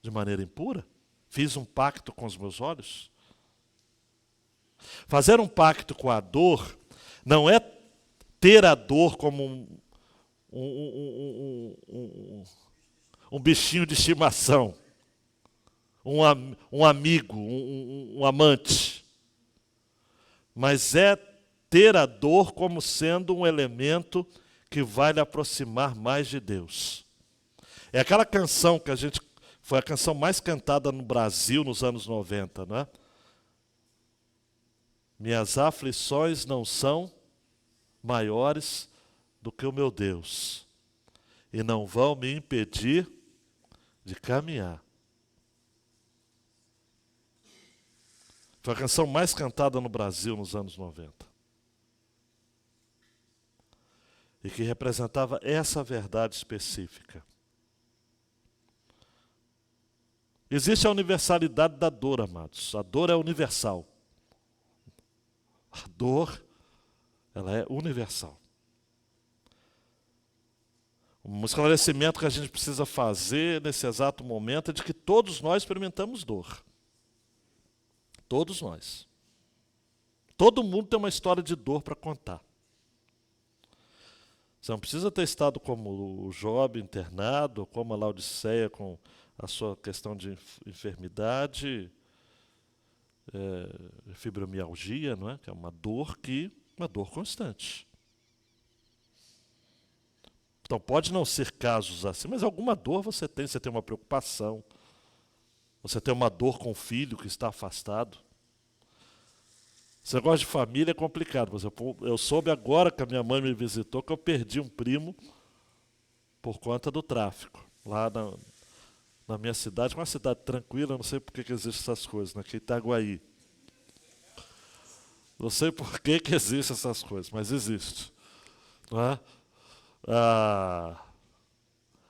Speaker 1: de maneira impura? Fiz um pacto com os meus olhos? Fazer um pacto com a dor não é ter a dor como um bichinho de estimação, um amigo, um amante. Mas é ter a dor como sendo um elemento que vai lhe aproximar mais de Deus. É aquela canção que foi a canção mais cantada no Brasil nos anos 90, não é? Minhas aflições não são maiores do que o meu Deus, e não vão me impedir de caminhar. Foi a canção mais cantada no Brasil nos anos 90. E que representava essa verdade específica. Existe a universalidade da dor, amados. A dor é universal. A dor, ela é universal. Um esclarecimento que a gente precisa fazer nesse exato momento é de que todos nós experimentamos dor. Todos nós. Todo mundo tem uma história de dor para contar. Você não precisa ter estado como o Job internado, ou como a Laodiceia com a sua questão de enfermidade, fibromialgia, não é? Que é uma dor constante. Então pode não ser casos assim, mas alguma dor você tem uma preocupação, você tem uma dor com o filho que está afastado. Esse negócio de família é complicado. Por exemplo, eu soube agora que a minha mãe me visitou que eu perdi um primo por conta do tráfico. Lá na minha cidade, uma cidade tranquila, eu não sei por que existem essas coisas, né? Que é Itaguaí. Não sei por que existem essas coisas, mas existe. Não é?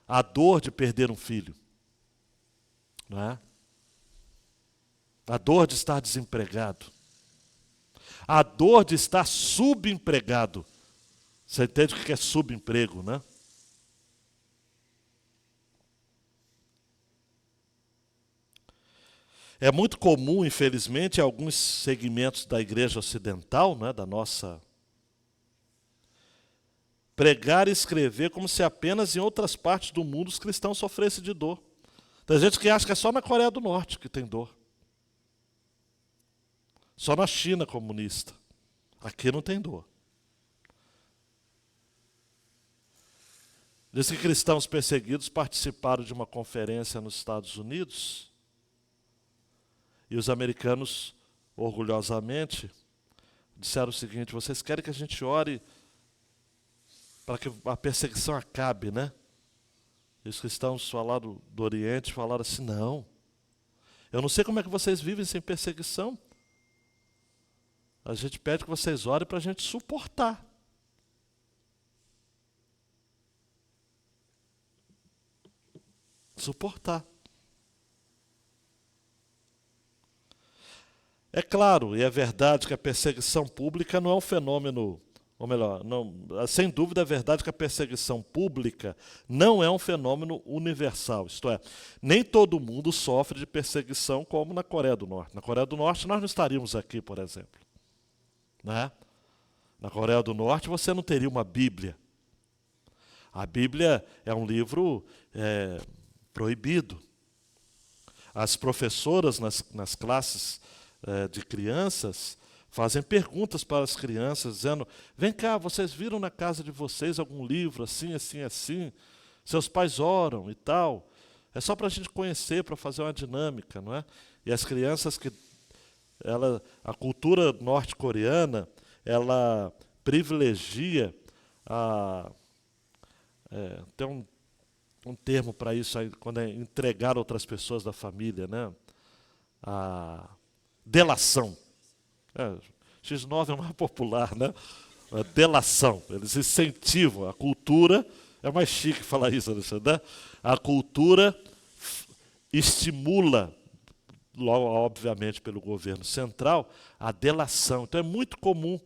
Speaker 1: A dor de perder um filho. Não é? A dor de estar desempregado. A dor de estar subempregado. Você entende o que é subemprego, né? É muito comum, infelizmente, em alguns segmentos da igreja ocidental, né, da nossa, pregar e escrever como se apenas em outras partes do mundo os cristãos sofressem de dor. Tem gente que acha que é só na Coreia do Norte que tem dor. Só na China comunista. Aqui não tem dor. Diz que cristãos perseguidos participaram de uma conferência nos Estados Unidos e os americanos, orgulhosamente, disseram o seguinte: vocês querem que a gente ore para que a perseguição acabe, né? E os cristãos falaram do Oriente, falaram assim, não. Eu não sei como é que vocês vivem sem perseguição. A gente pede que vocês orem para a gente suportar. Suportar. É claro e é verdade que a perseguição pública não é um fenômeno, ou melhor, não, sem dúvida é verdade que a perseguição pública não é um fenômeno universal. Isto é, nem todo mundo sofre de perseguição como na Coreia do Norte. Na Coreia do Norte nós não estaríamos aqui, por exemplo. Né? Na Coreia do Norte você não teria uma Bíblia. A Bíblia é um livro proibido. As professoras nas classes de crianças fazem perguntas para as crianças, dizendo, vem cá, vocês viram na casa de vocês algum livro assim, assim, assim? Seus pais oram e tal. É só para a gente conhecer, para fazer uma dinâmica, não é? E as crianças a cultura norte-coreana, ela privilegia tem um termo para isso aí, quando é entregar outras pessoas da família, né? A delação. X9 é mais popular, né? A delação. Eles incentivam. A cultura, é mais chique falar isso, Alexandre, né? A cultura estimula, obviamente pelo governo central, a delação. Então é muito comum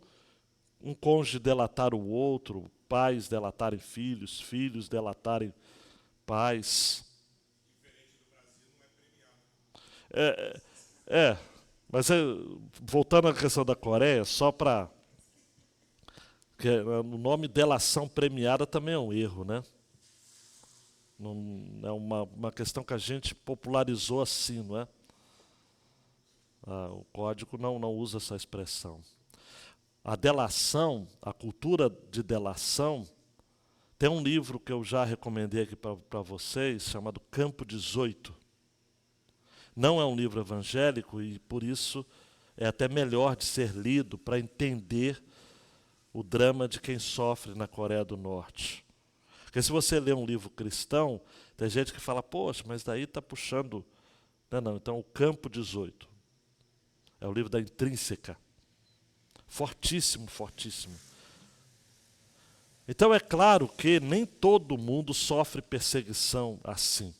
Speaker 1: um cônjuge delatar o outro, pais delatarem filhos, filhos delatarem pais.
Speaker 2: Diferente do Brasil, não é premiado.
Speaker 1: Mas voltando à questão da Coreia, só para... O nome delação premiada também é um erro, né? Não, é uma questão que a gente popularizou assim, não é? O código não usa essa expressão. A delação, a cultura de delação, tem um livro que eu já recomendei aqui para vocês, chamado Campo 18. Não é um livro evangélico e, por isso, é até melhor de ser lido para entender o drama de quem sofre na Coreia do Norte. Porque se você lê um livro cristão, tem gente que fala, poxa, mas daí está puxando... Não, então o Campo 18. É o livro da Intrínseca. Fortíssimo, fortíssimo. Então é claro que nem todo mundo sofre perseguição assim.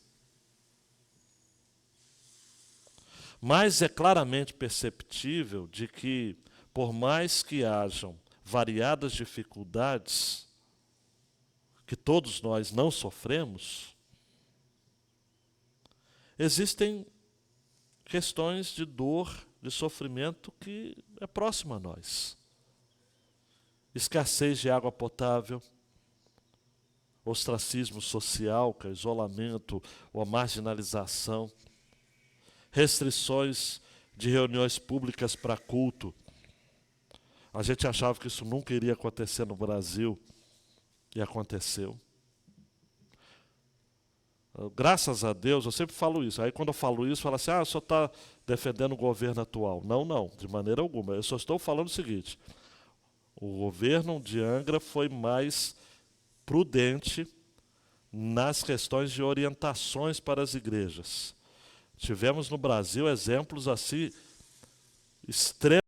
Speaker 1: Mas é claramente perceptível de que, por mais que hajam variadas dificuldades, que todos nós não sofremos, existem questões de dor, de sofrimento que é próximo a nós. Escassez de água potável, ostracismo social, que é isolamento ou a marginalização, restrições de reuniões públicas para culto. A gente achava que isso nunca iria acontecer no Brasil, e aconteceu. Graças a Deus, eu sempre falo isso. Aí quando eu falo isso, fala assim, o senhor está defendendo o governo atual. Não, de maneira alguma. Eu só estou falando o seguinte, o governo de Angra foi mais prudente nas questões de orientações para as igrejas. Tivemos no Brasil exemplos assim, extremamente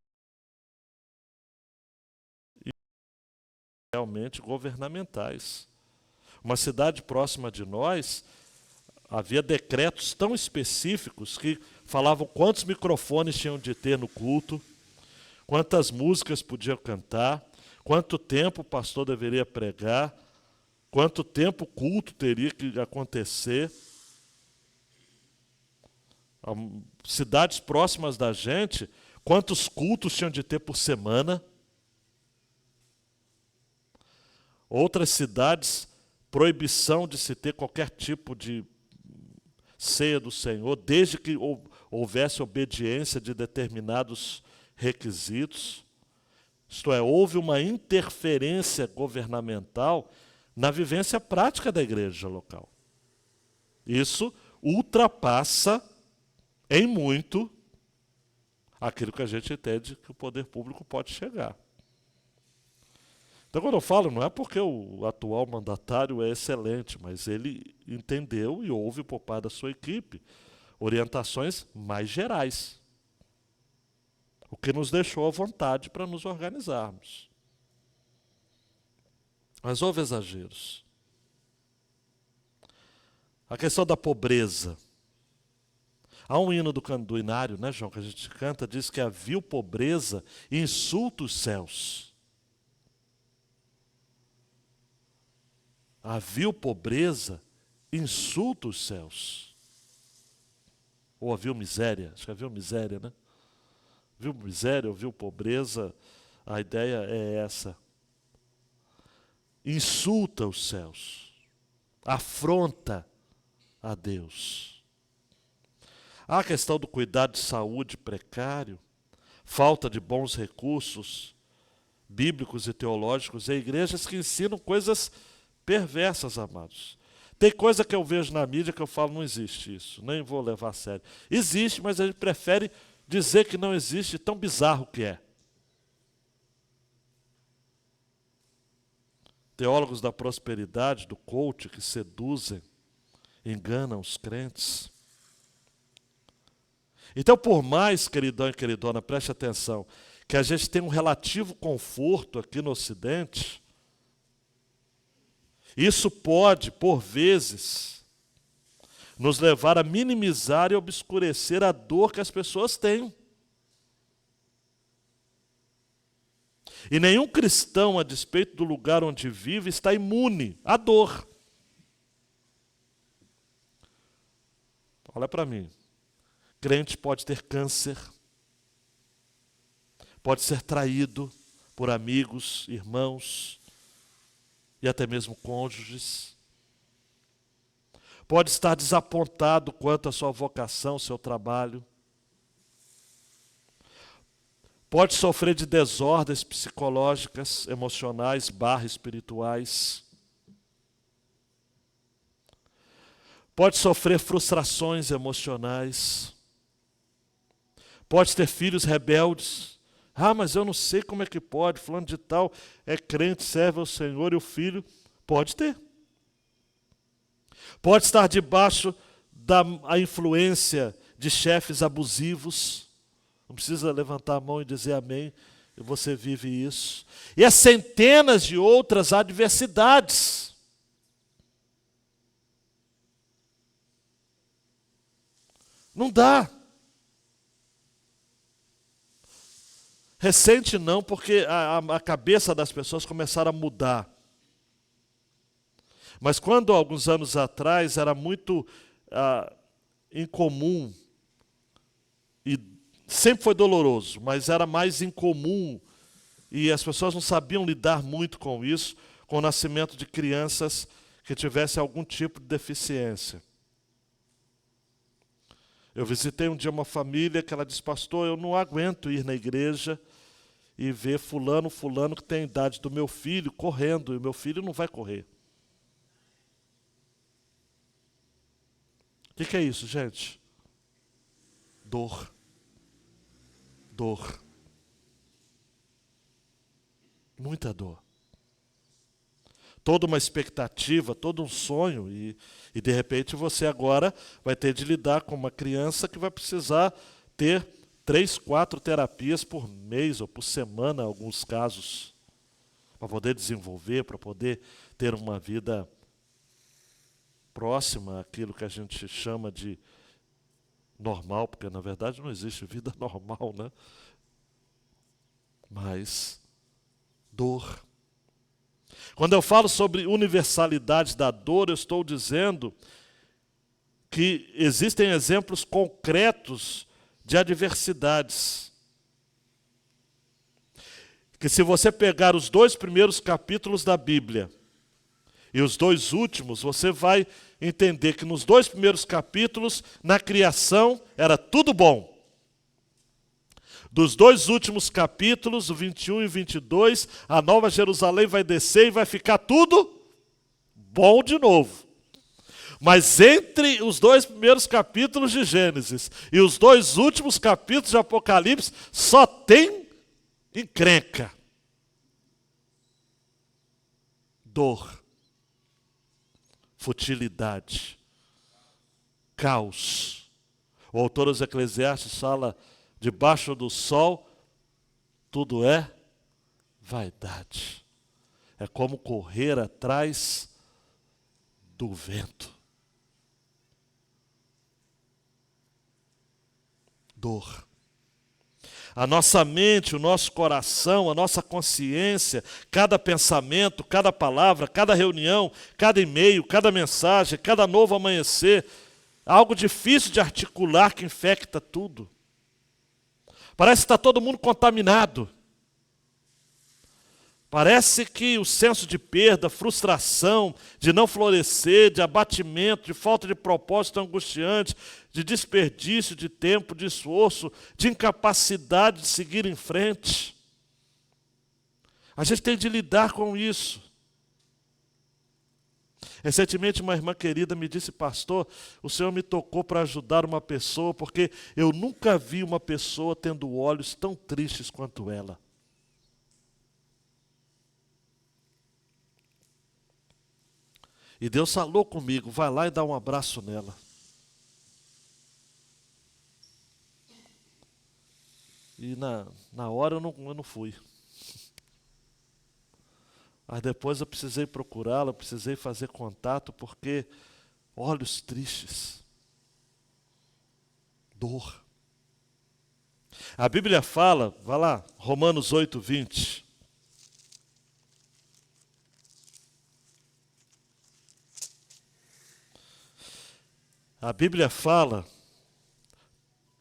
Speaker 1: realmente governamentais. Uma cidade próxima de nós, havia decretos tão específicos que falavam quantos microfones tinham de ter no culto, quantas músicas podiam cantar, quanto tempo o pastor deveria pregar, quanto tempo o culto teria que acontecer. Cidades próximas da gente, quantos cultos tinham de ter por semana. Outras cidades, proibição de se ter qualquer tipo de ceia do Senhor, desde que houvesse obediência de determinados requisitos. Isto é, houve uma interferência governamental na vivência prática da igreja local. Isso ultrapassa em muito aquilo que a gente entende que o poder público pode chegar. Então, quando eu falo, não é porque o atual mandatário é excelente, mas ele entendeu e ouve por parte da sua equipe orientações mais gerais, o que nos deixou à vontade para nos organizarmos. Mas houve exageros. A questão da pobreza. Há um hino do Inário, né, João, que a gente canta, diz que a vil pobreza insulta os céus. A vil pobreza insulta os céus. Ou a vil miséria, acho que é a vil miséria, né? Vil miséria ou vil pobreza, a ideia é essa. Insulta os céus, afronta a Deus. Há a questão do cuidado de saúde precário, falta de bons recursos bíblicos e teológicos, e igrejas que ensinam coisas perversas, amados. Tem coisa que eu vejo na mídia que eu falo, não existe isso, nem vou levar a sério. Existe, mas a gente prefere dizer que não existe, tão bizarro que é. Teólogos da prosperidade, do coach, que seduzem, enganam os crentes. Então, por mais, queridão e queridona, preste atenção, que a gente tem um relativo conforto aqui no Ocidente, isso pode, por vezes, nos levar a minimizar e obscurecer a dor que as pessoas têm. E nenhum cristão, a despeito do lugar onde vive, está imune à dor. Olha para mim. Crente pode ter câncer, pode ser traído por amigos, irmãos e até mesmo cônjuges. Pode estar desapontado quanto à sua vocação, seu trabalho. Pode sofrer de desordens psicológicas, emocionais, espirituais. Pode sofrer frustrações emocionais. Pode ter filhos rebeldes. Ah, mas eu não sei como é que pode. Fulano de tal é crente, serve ao Senhor, e o filho pode ter. Pode estar debaixo da influência de chefes abusivos. Não precisa levantar a mão e dizer amém, você vive isso. E há centenas de outras adversidades. Não dá. Recente não, porque a cabeça das pessoas começaram a mudar. Mas quando, alguns anos atrás, era muito incomum, e sempre foi doloroso, mas era mais incomum, e as pessoas não sabiam lidar muito com isso, com o nascimento de crianças que tivessem algum tipo de deficiência. Eu visitei um dia uma família que ela disse, pastor, eu não aguento ir na igreja e ver fulano que tem a idade do meu filho correndo, e o meu filho não vai correr. O que é isso, gente? Dor. Dor. Muita dor. Toda uma expectativa, todo um sonho, e de repente você agora vai ter de lidar com uma criança que vai precisar ter 3, 4 terapias por mês ou por semana, em alguns casos, para poder desenvolver, para poder ter uma vida próxima àquilo que a gente chama de normal, porque na verdade não existe vida normal, né? Mas dor. Quando eu falo sobre universalidade da dor, eu estou dizendo que existem exemplos concretos de adversidades. Que se você pegar os 2 primeiros capítulos da Bíblia e os 2 últimos, você vai entender que nos 2 primeiros capítulos, na criação, era tudo bom. Dos 2 últimos capítulos, o 21 e 22, a Nova Jerusalém vai descer e vai ficar tudo bom de novo. Mas entre os 2 primeiros capítulos de Gênesis e os 2 últimos capítulos de Apocalipse, só tem encrenca. dor, futilidade, caos. O autor dos Eclesiastes fala, debaixo do sol, tudo é vaidade. É como correr atrás do vento. Dor. A nossa mente, o nosso coração, a nossa consciência, cada pensamento, cada palavra, cada reunião, cada e-mail, cada mensagem, cada novo amanhecer, algo difícil de articular que infecta tudo. Parece que está todo mundo contaminado. Parece que o senso de perda, frustração, de não florescer, de abatimento, de falta de propósito angustiante, de desperdício de tempo, de esforço, de incapacidade de seguir em frente. A gente tem de lidar com isso. Recentemente uma irmã querida me disse, pastor, o Senhor me tocou para ajudar uma pessoa, porque eu nunca vi uma pessoa tendo olhos tão tristes quanto ela. E Deus falou comigo, vai lá e dá um abraço nela. E na hora eu não fui. Mas depois eu precisei procurá-la, eu precisei fazer contato, porque olhos tristes, dor. A Bíblia fala, vai lá, Romanos 8:20. A Bíblia fala,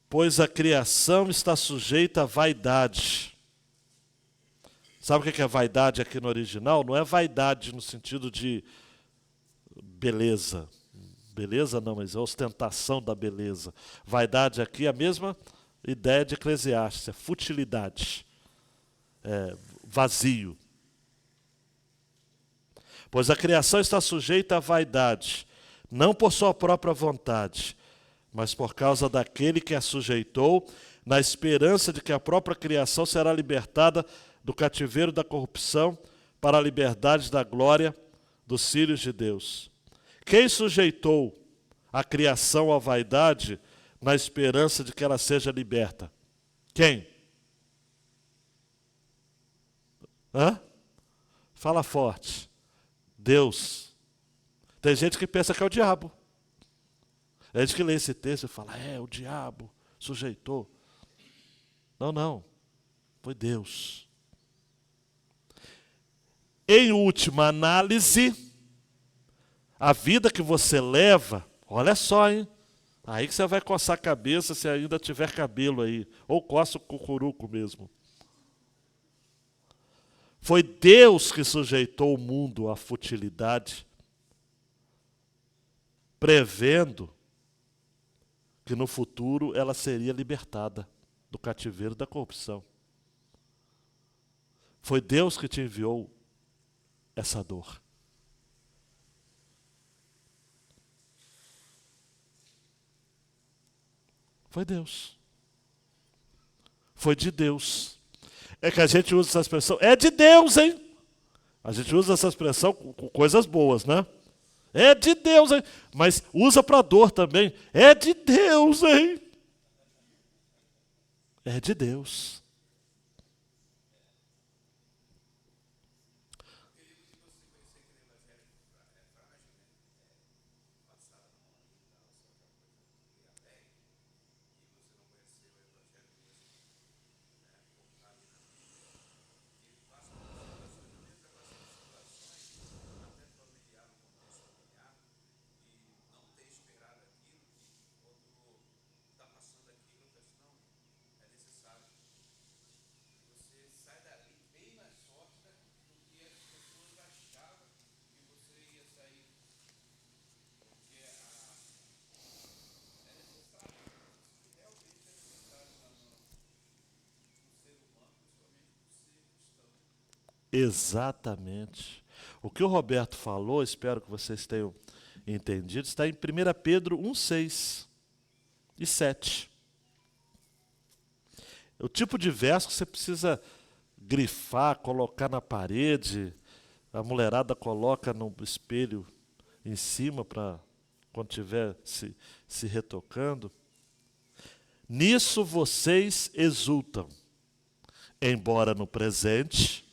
Speaker 1: pois a criação está sujeita à vaidade. Sabe o que é vaidade aqui no original? Não é vaidade no sentido de beleza. Beleza não, mas é ostentação da beleza. Vaidade aqui é a mesma ideia de Eclesiastes, é futilidade, é vazio. Pois a criação está sujeita à vaidade, não por sua própria vontade, mas por causa daquele que a sujeitou, na esperança de que a própria criação será libertada do cativeiro da corrupção para a liberdade da glória dos filhos de Deus. Quem sujeitou a criação à vaidade na esperança de que ela seja liberta? Quem? Hã? Fala forte. Deus. Tem gente que pensa que é o diabo. Tem gente que lê esse texto e fala, o diabo sujeitou. Não. Foi Deus. Em última análise, a vida que você leva, olha só, hein? Aí que você vai coçar a cabeça se ainda tiver cabelo aí. Ou coça o cucuruco mesmo. Foi Deus que sujeitou o mundo à futilidade, prevendo que no futuro ela seria libertada do cativeiro da corrupção. Foi Deus que te enviou essa dor. Foi Deus. Foi de Deus. É que a gente usa essa expressão, é de Deus, hein? A gente usa essa expressão com coisas boas, né? É de Deus, hein? Mas usa para dor também. É de Deus, hein? É de Deus. Exatamente. O que o Roberto falou, espero que vocês tenham entendido, está em 1 Pedro 1:6 e 7. É o tipo de verso que você precisa grifar, colocar na parede, A mulherada coloca no espelho em cima para quando estiver se retocando. Nisso vocês exultam, embora no presente,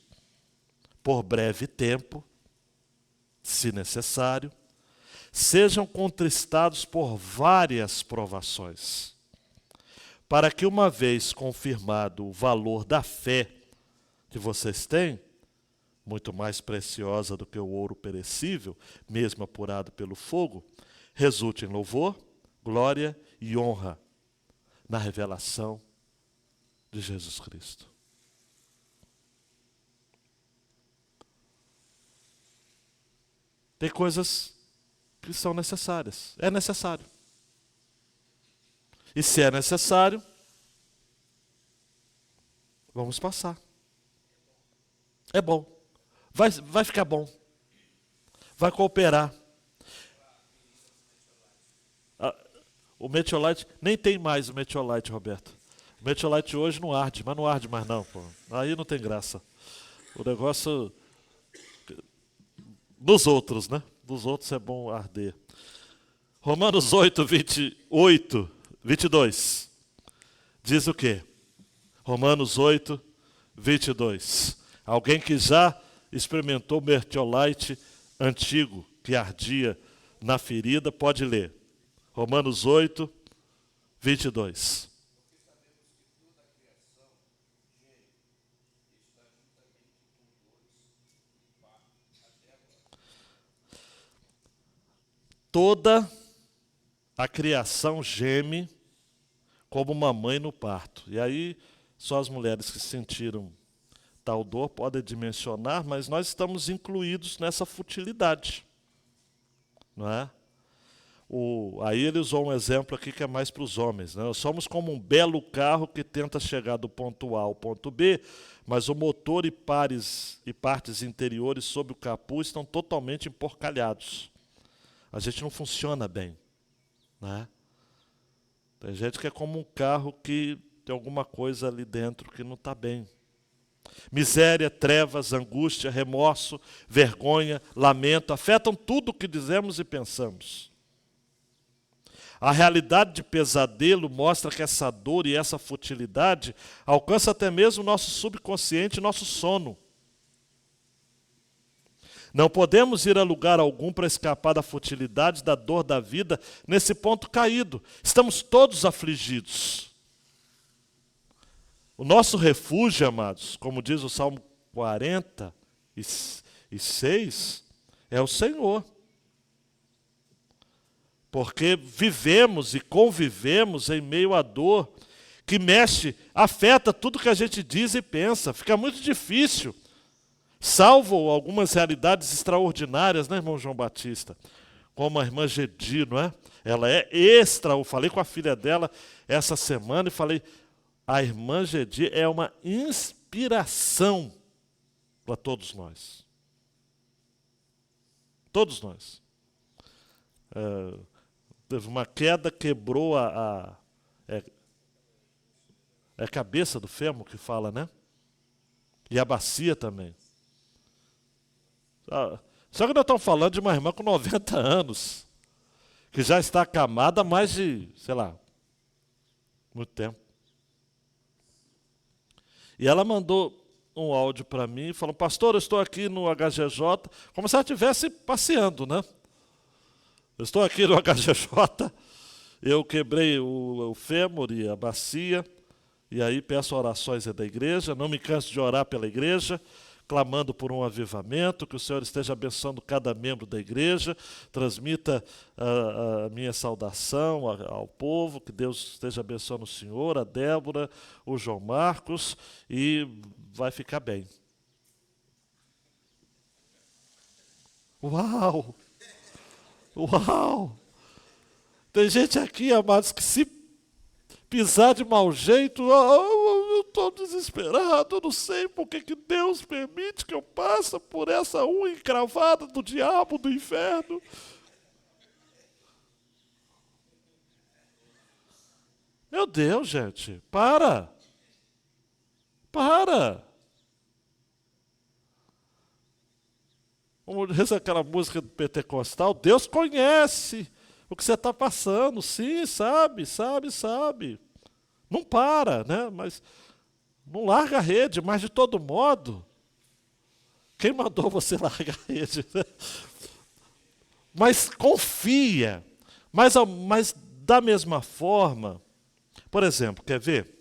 Speaker 1: por breve tempo, se necessário, sejam contristados por várias provações, para que, uma vez confirmado o valor da fé que vocês têm, muito mais preciosa do que o ouro perecível, mesmo apurado pelo fogo, resulte em louvor, glória e honra na revelação de Jesus Cristo. Tem coisas que são necessárias. É necessário. E se é necessário, vamos passar. É bom. Vai ficar bom. Vai cooperar. O Metiolite, nem tem mais o Metiolite, Roberto. O Metiolite hoje não arde, mas não arde mais não, pô. Aí não tem graça. O negócio dos outros, né? Dos outros é bom arder. Romanos 8, 28, 22. Diz o quê? Romanos 8, 22. Alguém que já experimentou o Metiolite antigo, que ardia na ferida, pode ler. Romanos 8, 22. Toda a criação geme como uma mãe no parto. E aí, só as mulheres que sentiram tal dor podem dimensionar, mas nós estamos incluídos nessa futilidade. Não é? Aí ele usou um exemplo aqui que é mais para os homens. Né? Nós somos como um belo carro que tenta chegar do ponto A ao ponto B, mas o motor e partes interiores sob o capuz estão totalmente emporcalhados. A gente não funciona bem. Né? Tem gente que é como um carro que tem alguma coisa ali dentro que não está bem. Miséria, trevas, angústia, remorso, vergonha, lamento, afetam tudo o que dizemos e pensamos. A realidade de pesadelo mostra que essa dor e essa futilidade alcança até mesmo o nosso subconsciente, nosso sono. Não podemos ir a lugar algum para escapar da futilidade, da dor da vida, nesse ponto caído. Estamos todos afligidos. O nosso refúgio, amados, como diz o Salmo 46, é o Senhor. Porque vivemos e convivemos em meio à dor que mexe, afeta tudo que a gente diz e pensa. Fica muito difícil. Salvo algumas realidades extraordinárias, né, irmão João Batista? Como a irmã Gedi, não é? Ela é extra. Eu falei com a filha dela essa semana e falei, a irmã Gedi é uma inspiração para todos nós. Todos nós. Teve uma queda, quebrou a cabeça do fêmur que fala, né? E a bacia também. Só que nós estamos falando de uma irmã com 90 anos, que já está acamada há mais de, sei lá, muito tempo. E ela mandou um áudio para mim, falando, pastor, eu estou aqui no HGJ, como se ela estivesse passeando, né? Eu estou aqui no HGJ, eu quebrei o fêmur e a bacia, e aí peço orações da igreja, não me canso de orar pela igreja, clamando por um avivamento, que o Senhor esteja abençoando cada membro da igreja, transmita a minha saudação ao povo, que Deus esteja abençoando o Senhor, a Débora, o João Marcos, e vai ficar bem. Uau! Uau! Tem gente aqui, amados, que se pisar de mau jeito, eu estou desesperado, eu não sei por que Deus permite que eu passe por essa unha encravada do diabo, do inferno. Meu Deus, gente, para! Para! como diz aquela música do pentecostal, Deus conhece o que você está passando. Sim, sabe. Não para, né? Mas não larga a rede, mas de todo modo, quem mandou você largar a rede? Mas confia. Mas da mesma forma, por exemplo, quer ver?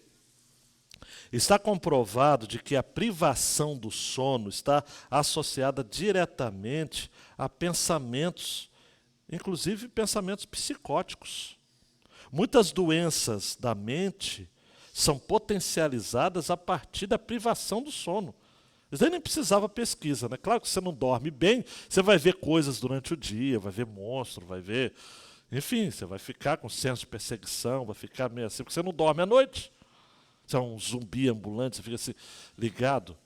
Speaker 1: Está comprovado de que a privação do sono está associada diretamente a pensamentos, inclusive pensamentos psicóticos. Muitas doenças da mente são potencializadas a partir da privação do sono. Isso aí nem precisava pesquisa, né? Claro que você não dorme bem, você vai ver coisas durante o dia, vai ver monstro, vai ver... Enfim, você vai ficar com senso de perseguição, vai ficar meio assim, porque você não dorme à noite. Você é um zumbi ambulante, você fica assim, ligado.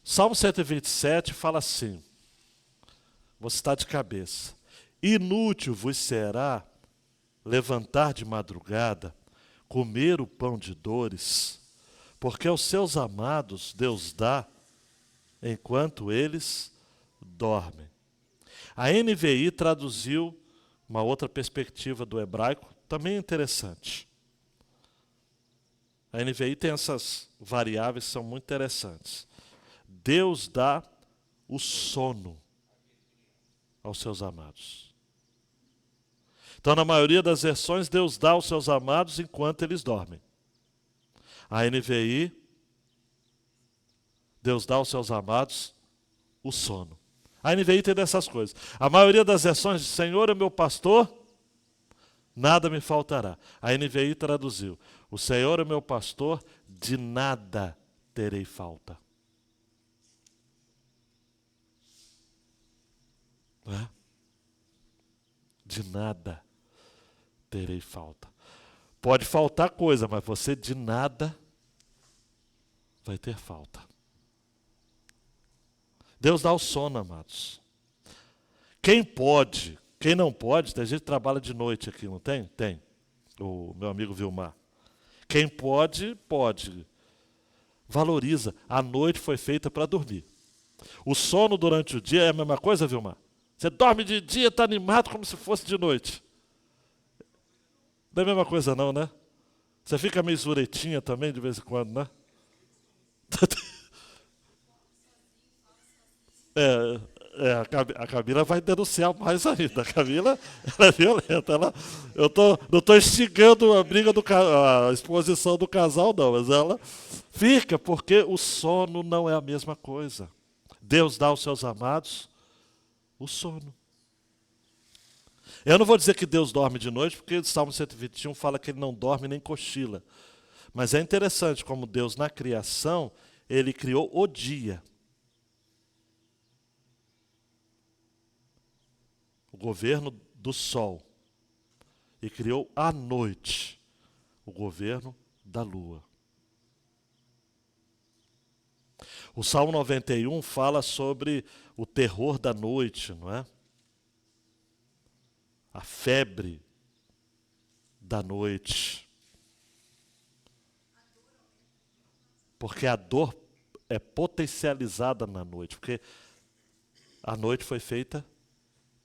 Speaker 1: Salmo 127 fala assim, você está de cabeça. Inútil vos será levantar de madrugada, comer o pão de dores, porque aos seus amados Deus dá, enquanto eles dormem. A NVI traduziu uma outra perspectiva do hebraico, também interessante. A NVI tem essas variáveis que são muito interessantes. Deus dá o sono aos seus amados. Então, na maioria das versões, Deus dá aos seus amados enquanto eles dormem. A NVI, Deus dá aos seus amados o sono. A NVI tem dessas coisas. A maioria das versões diz, Senhor é meu pastor, nada me faltará. A NVI traduziu, o Senhor é meu pastor, de nada terei falta. Não é? De nada terei falta. Pode faltar coisa, mas você de nada vai ter falta. Deus dá o sono, amados. Quem pode, quem não pode, tem gente que trabalha de noite aqui, não tem? Tem. O meu amigo Vilmar. Quem pode, pode. Valoriza. A noite foi feita para dormir. O sono durante o dia é a mesma coisa, Vilmar? Você dorme de dia, está animado como se fosse de noite. Não é a mesma coisa não, né? Você fica meio zuretinha também de vez em quando, né? A Camila vai denunciar mais ainda. A Camila ela é violenta. Não estou instigando a briga a exposição do casal, não, mas ela fica, porque o sono não é a mesma coisa. Deus dá aos seus amados o sono. Eu não vou dizer que Deus dorme de noite, porque o Salmo 121 fala que ele não dorme nem cochila. Mas é interessante como Deus, na criação, ele criou o dia. O governo do sol. E criou a noite. O governo da lua. O Salmo 91 fala sobre o terror da noite, não é? A febre da noite. Porque a dor é potencializada na noite. Porque a noite foi feita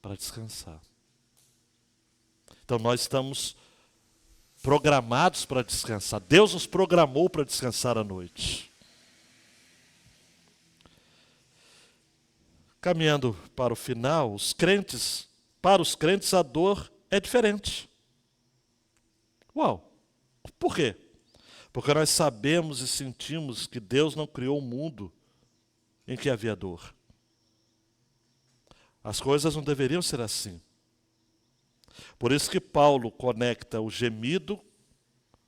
Speaker 1: para descansar. Então nós estamos programados para descansar. Deus nos programou para descansar à noite. Caminhando para o final, para os crentes a dor é diferente. Uau! Por quê? Porque nós sabemos e sentimos que Deus não criou um mundo em que havia dor. As coisas não deveriam ser assim. Por isso que Paulo conecta o gemido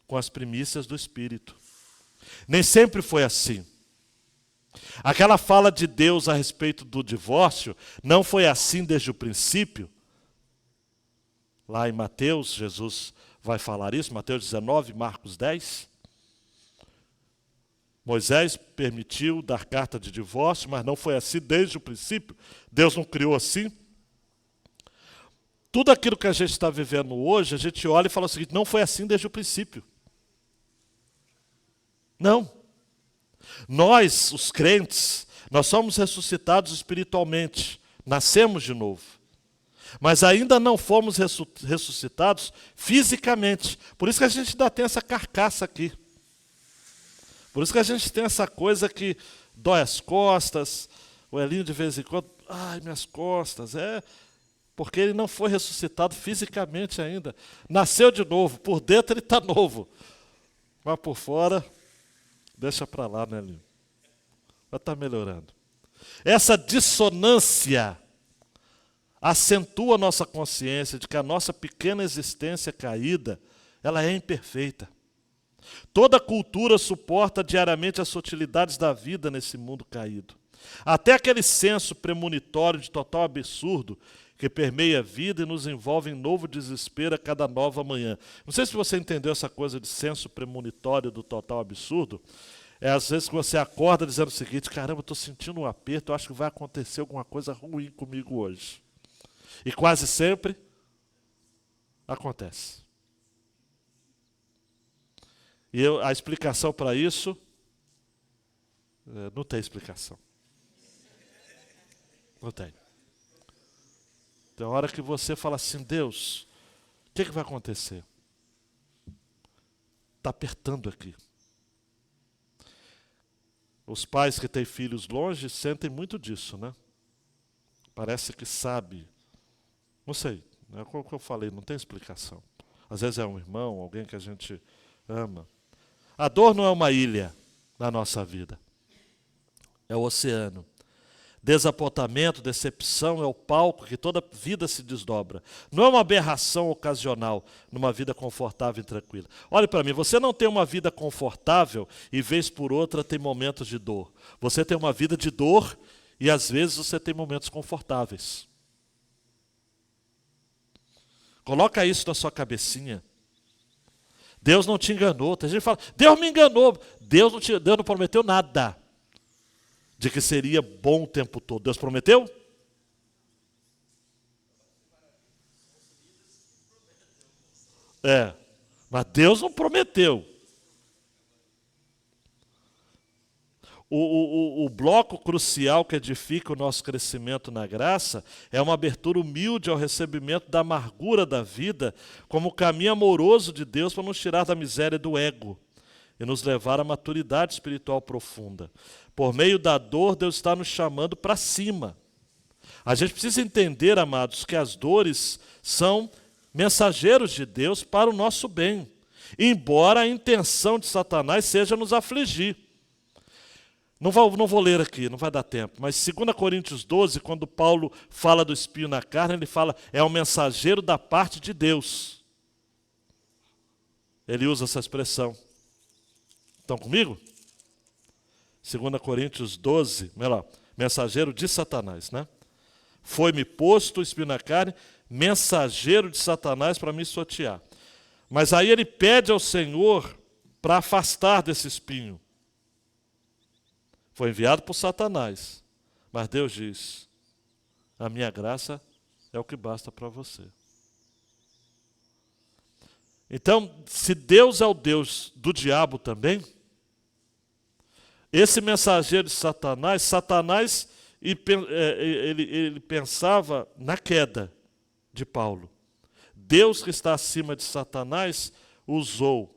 Speaker 1: com as primícias do Espírito. Nem sempre foi assim. Aquela fala de Deus a respeito do divórcio não foi assim desde o princípio. Lá em Mateus, Jesus vai falar isso, Mateus 19, Marcos 10. Moisés permitiu dar carta de divórcio, mas não foi assim desde o princípio. Deus não criou assim. Tudo aquilo que a gente está vivendo hoje, a gente olha e fala o seguinte, não foi assim desde o princípio. Não. Nós, os crentes, Nós somos ressuscitados espiritualmente, nascemos de novo. Mas ainda não fomos ressuscitados fisicamente. Por isso que a gente ainda tem essa carcaça aqui. Por isso que a gente tem essa coisa que dói as costas, o Elinho de vez em quando, ai, minhas costas, porque ele não foi ressuscitado fisicamente ainda. Nasceu de novo, por dentro ele está novo. Mas por fora, deixa para lá, né, Elinho? Vai estar melhorando. Essa dissonância acentua a nossa consciência de que a nossa pequena existência caída, ela é imperfeita. Toda cultura suporta diariamente as sutilidades da vida nesse mundo caído. Até aquele senso premonitório de total absurdo que permeia a vida e nos envolve em novo desespero a cada nova manhã. Não sei se você entendeu essa coisa de senso premonitório do total absurdo. Às vezes que você acorda dizendo o seguinte, caramba, eu estou sentindo um aperto, eu acho que vai acontecer alguma coisa ruim comigo hoje. E quase sempre acontece. E a explicação para isso, não tem explicação. Não tem. Tem hora que você fala assim, Deus, o que vai acontecer? Está apertando aqui. Os pais que têm filhos longe sentem muito disso, né? Parece que sabe. Não sei, é o que eu falei, não tem explicação. Às vezes é um irmão, alguém que a gente ama. A dor não é uma ilha na nossa vida. É o oceano. Desapontamento, decepção é o palco que toda vida se desdobra. Não é uma aberração ocasional numa vida confortável e tranquila. Olhe para mim, você não tem uma vida confortável e vez por outra tem momentos de dor. Você tem uma vida de dor e às vezes você tem momentos confortáveis. Coloca isso na sua cabecinha. Deus não te enganou. Tem gente que fala, Deus me enganou. Deus não prometeu nada de que seria bom o tempo todo. Deus prometeu? Mas Deus não prometeu. O bloco crucial que edifica o nosso crescimento na graça é uma abertura humilde ao recebimento da amargura da vida como caminho amoroso de Deus para nos tirar da miséria do ego e nos levar à maturidade espiritual profunda. Por meio da dor, Deus está nos chamando para cima. A gente precisa entender, amados, que as dores são mensageiros de Deus para o nosso bem, embora a intenção de Satanás seja nos afligir. Não vou ler aqui, não vai dar tempo, mas 2 Coríntios 12, quando Paulo fala do espinho na carne, ele fala, é um mensageiro da parte de Deus. Ele usa essa expressão. Estão comigo? 2 Coríntios 12, mensageiro de Satanás, né? Foi-me posto o espinho na carne, mensageiro de Satanás para me sotear. Mas aí ele pede ao Senhor para afastar desse espinho. Foi enviado por Satanás. Mas Deus diz, a minha graça é o que basta para você. Então, se Deus é o Deus do diabo também, esse mensageiro de Satanás ele pensava na queda de Paulo. Deus que está acima de Satanás usou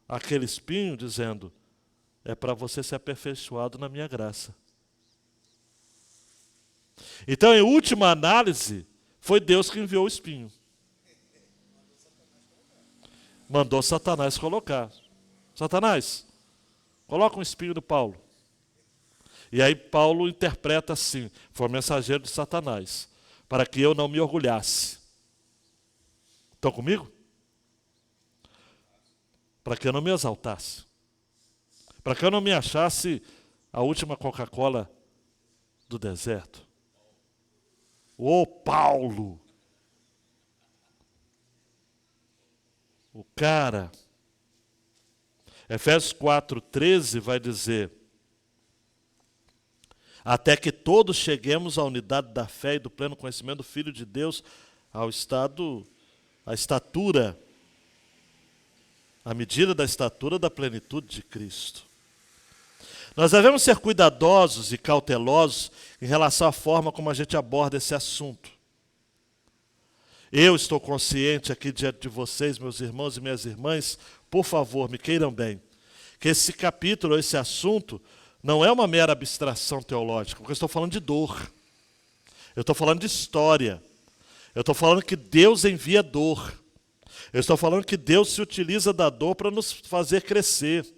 Speaker 1: aquele espinho dizendo, é para você ser aperfeiçoado na minha graça. Então, em última análise, foi Deus que enviou o espinho. Mandou Satanás colocar. Satanás, coloca um espinho no Paulo. E aí Paulo interpreta assim, foi o mensageiro de Satanás, para que eu não me orgulhasse. Estão comigo? Para que eu não me exaltasse. Para que eu não me achasse a última Coca-Cola do deserto. Ô Paulo! O cara. Efésios 4:13 vai dizer, até que todos cheguemos à unidade da fé e do pleno conhecimento do Filho de Deus, à estatura, à medida da estatura da plenitude de Cristo. Nós devemos ser cuidadosos e cautelosos em relação à forma como a gente aborda esse assunto. Eu estou consciente aqui diante de vocês, meus irmãos e minhas irmãs, por favor, me queiram bem, que esse capítulo, esse assunto, não é uma mera abstração teológica, porque eu estou falando de dor. Eu estou falando de história. Eu estou falando que Deus envia dor. Eu estou falando que Deus se utiliza da dor para nos fazer crescer.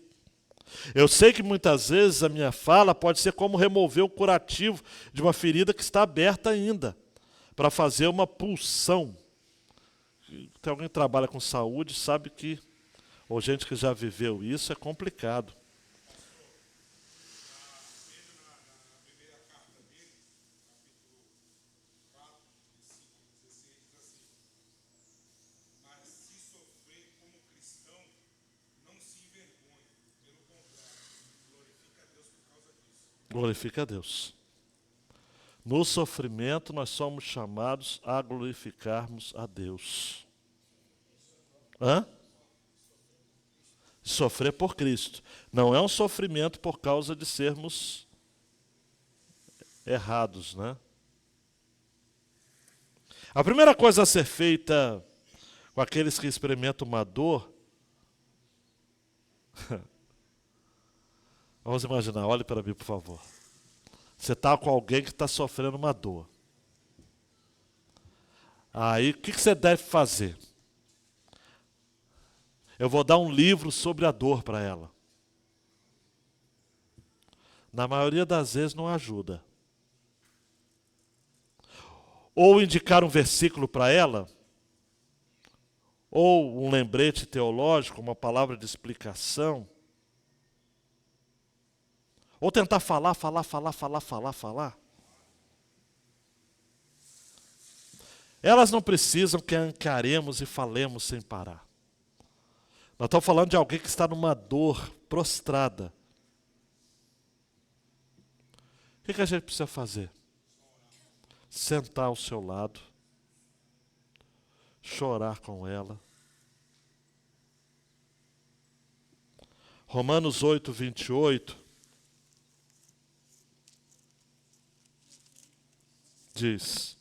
Speaker 1: Eu sei que muitas vezes a minha fala pode ser como remover o curativo de uma ferida que está aberta ainda, para fazer uma pulsão. Tem alguém que trabalha com saúde, sabe que, ou gente que já viveu isso, é complicado.
Speaker 2: Mas se sofrer como cristão, não se envergonhe. Pelo contrário, glorifica a Deus por causa disso.
Speaker 1: Glorifica a Deus. No sofrimento, nós somos chamados a glorificarmos a Deus. Hã? Sofrer por Cristo. Não é um sofrimento por causa de sermos errados, né? A primeira coisa a ser feita com aqueles que experimentam uma dor... Vamos imaginar, olhe para mim, por favor. Você está com alguém que está sofrendo uma dor. Aí, o que você deve fazer? Eu vou dar um livro sobre a dor para ela. Na maioria das vezes não ajuda. Ou indicar um versículo para ela, ou um lembrete teológico, uma palavra de explicação. Ou tentar falar. Elas não precisam que encaremos e falemos sem parar. Nós estamos falando de alguém que está numa dor prostrada. O que a gente precisa fazer? Sentar ao seu lado, chorar com ela. Romanos 8, 28 diz: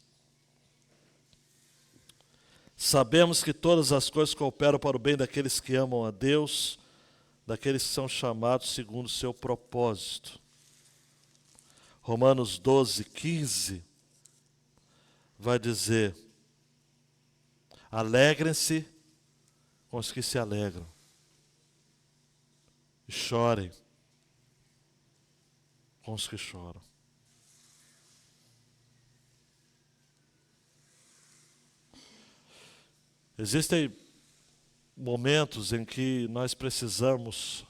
Speaker 1: sabemos que todas as coisas cooperam para o bem daqueles que amam a Deus, daqueles que são chamados segundo o seu propósito. Romanos 12, 15 vai dizer: alegrem-se com os que se alegram, e chorem com os que choram. Existem momentos em que nós precisamos,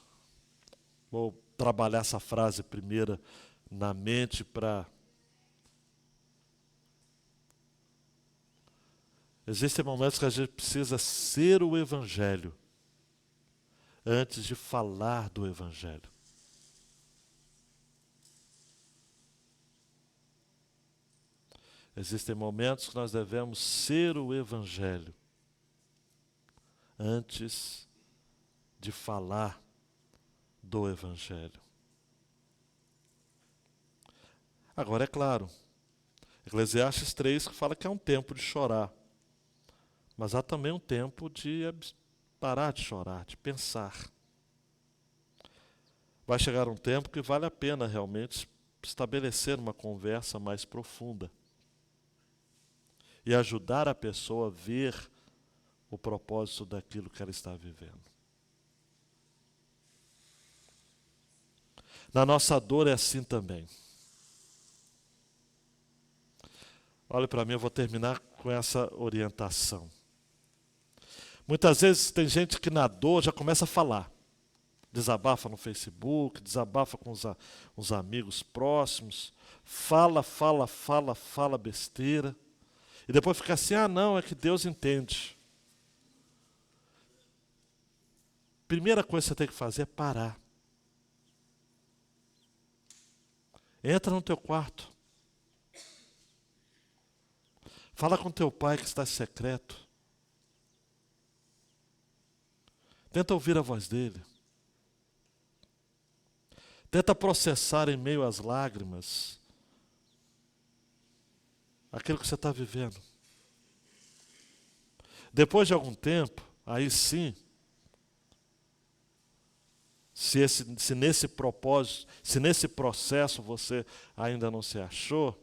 Speaker 1: vou trabalhar essa frase primeira na mente para... Existem momentos que a gente precisa ser o Evangelho antes de falar do Evangelho. Existem momentos que nós devemos ser o Evangelho antes de falar do Evangelho. Agora, é claro, Eclesiastes 3 que fala que é um tempo de chorar, mas há também um tempo de parar de chorar, de pensar. Vai chegar um tempo que vale a pena realmente estabelecer uma conversa mais profunda e ajudar a pessoa a ver o propósito daquilo que ela está vivendo. Na nossa dor é assim também. Olha para mim, eu vou terminar com essa orientação. Muitas vezes tem gente que na dor já começa a falar. Desabafa no Facebook, desabafa com os amigos próximos, fala besteira. E depois fica assim, não, é que Deus entende. Primeira coisa que você tem que fazer é parar. Entra no teu quarto. Fala com teu pai que está em secreto. Tenta ouvir a voz dele. Tenta processar em meio às lágrimas aquilo que você está vivendo. Depois de algum tempo, aí sim, se nesse propósito, se nesse processo você ainda não se achou,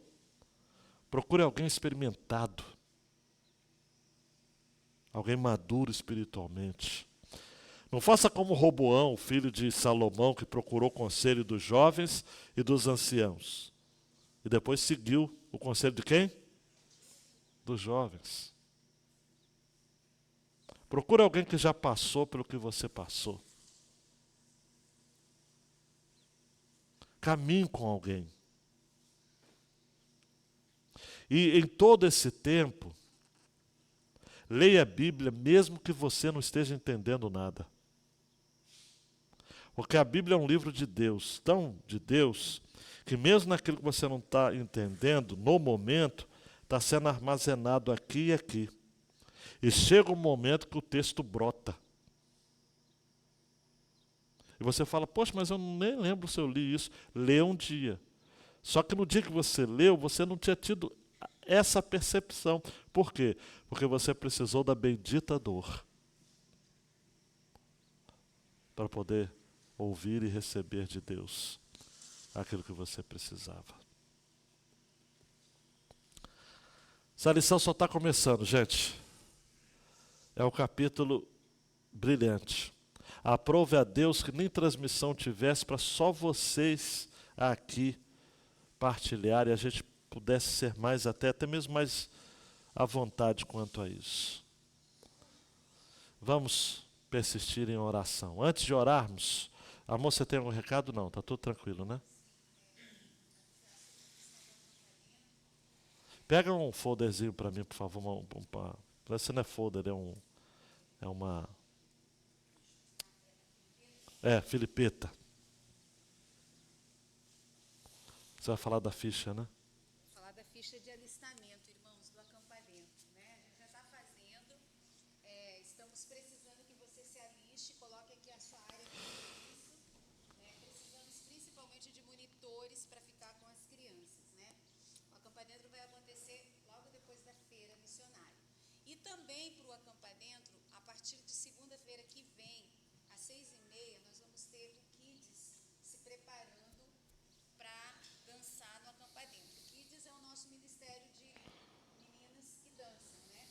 Speaker 1: procure alguém experimentado, alguém maduro espiritualmente. Não faça como Roboão, filho de Salomão, que procurou o conselho dos jovens e dos anciãos. E depois seguiu o conselho de quem? Dos jovens. Procure alguém que já passou pelo que você passou. Caminhe com alguém. E em todo esse tempo, leia a Bíblia mesmo que você não esteja entendendo nada. Porque a Bíblia é um livro de Deus, tão de Deus, que mesmo naquilo que você não está entendendo, no momento, está sendo armazenado aqui e aqui. E chega um momento que o texto brota. E você fala, poxa, mas eu nem lembro se eu li isso. Lê um dia. Só que no dia que você leu, você não tinha tido essa percepção. Por quê? Porque você precisou da bendita dor para poder ouvir e receber de Deus aquilo que você precisava. Essa lição só está começando, gente. É um capítulo brilhante. Aprove a Deus que nem transmissão tivesse para só vocês aqui partilharem e a gente pudesse ser mais até mesmo mais à vontade quanto a isso. Vamos persistir em oração. Antes de orarmos, amor, você tem algum recado? Não, está tudo tranquilo, né? Pega um folderzinho para mim, por favor. Parece que não é folder, é uma... filipeta. Você vai falar da ficha, né?
Speaker 3: Falar da ficha de alistamento, irmãos, do acampamento, né? A gente já está fazendo, estamos precisando que você se aliste, coloque aqui a sua área de serviço, né? Precisamos principalmente de monitores para ficar com as crianças, né? O acampamento vai acontecer logo depois da feira missionária. E também para o acampamento, a partir de segunda-feira que vem, às 6h30, nós vamos ter o Kids se preparando para dançar no acampamento. O Kids é o nosso ministério de meninas que dançam, né?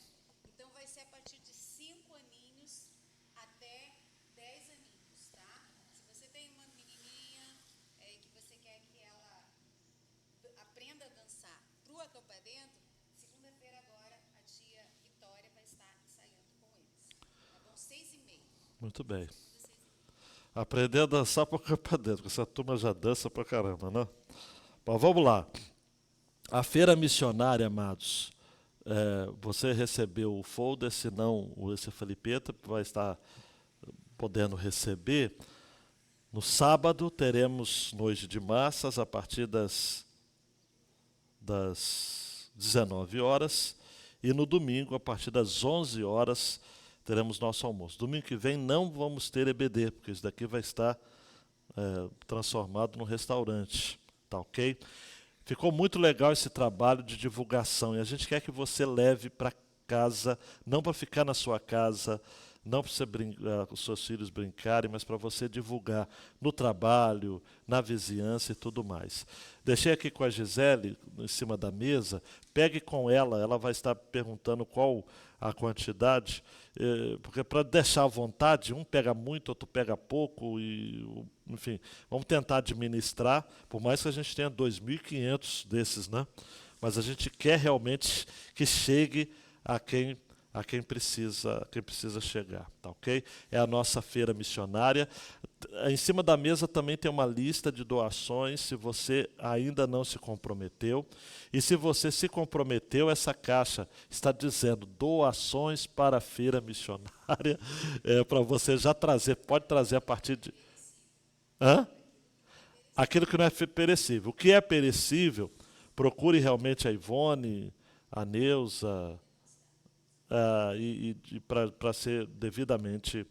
Speaker 3: Então vai ser a partir de 5 aninhos até 10 aninhos, tá? Se você tem uma menininha que você quer que ela aprenda a dançar para o acampamento, segunda-feira agora a tia Vitória vai estar ensaiando com eles. Tá bom? 6h30.
Speaker 1: Muito bem. Aprender a dançar para o acampamento, porque essa turma já dança pra caramba, né? Mas vamos lá. A feira missionária, amados, você recebeu o folder, se não, esse Felipeta vai estar podendo receber. No sábado teremos noite de massas a partir das 19 horas e no domingo, a partir das 11 horas, teremos nosso almoço. Domingo que vem não vamos ter EBD, porque isso daqui vai estar transformado num restaurante, tá ok? Ficou muito legal esse trabalho de divulgação e a gente quer que você leve para casa, não para ficar na sua casa, não para você os seus filhos brincarem, mas para você divulgar no trabalho, na vizinhança e tudo mais. Deixei aqui com a Gisele, em cima da mesa, pegue com ela, ela vai estar perguntando qual a quantidade, porque para deixar à vontade, um pega muito, outro pega pouco, enfim, vamos tentar administrar, por mais que a gente tenha 2.500 desses, né? Mas a gente quer realmente que chegue a quem precisa chegar, tá ok? É a nossa feira missionária. Em cima da mesa também tem uma lista de doações, se você ainda não se comprometeu. E se você se comprometeu, essa caixa está dizendo doações para a feira missionária, para você já trazer, pode trazer a partir de... Aquilo que não é perecível. O que é perecível, procure realmente a Ivone, a Neuza, para ser devidamente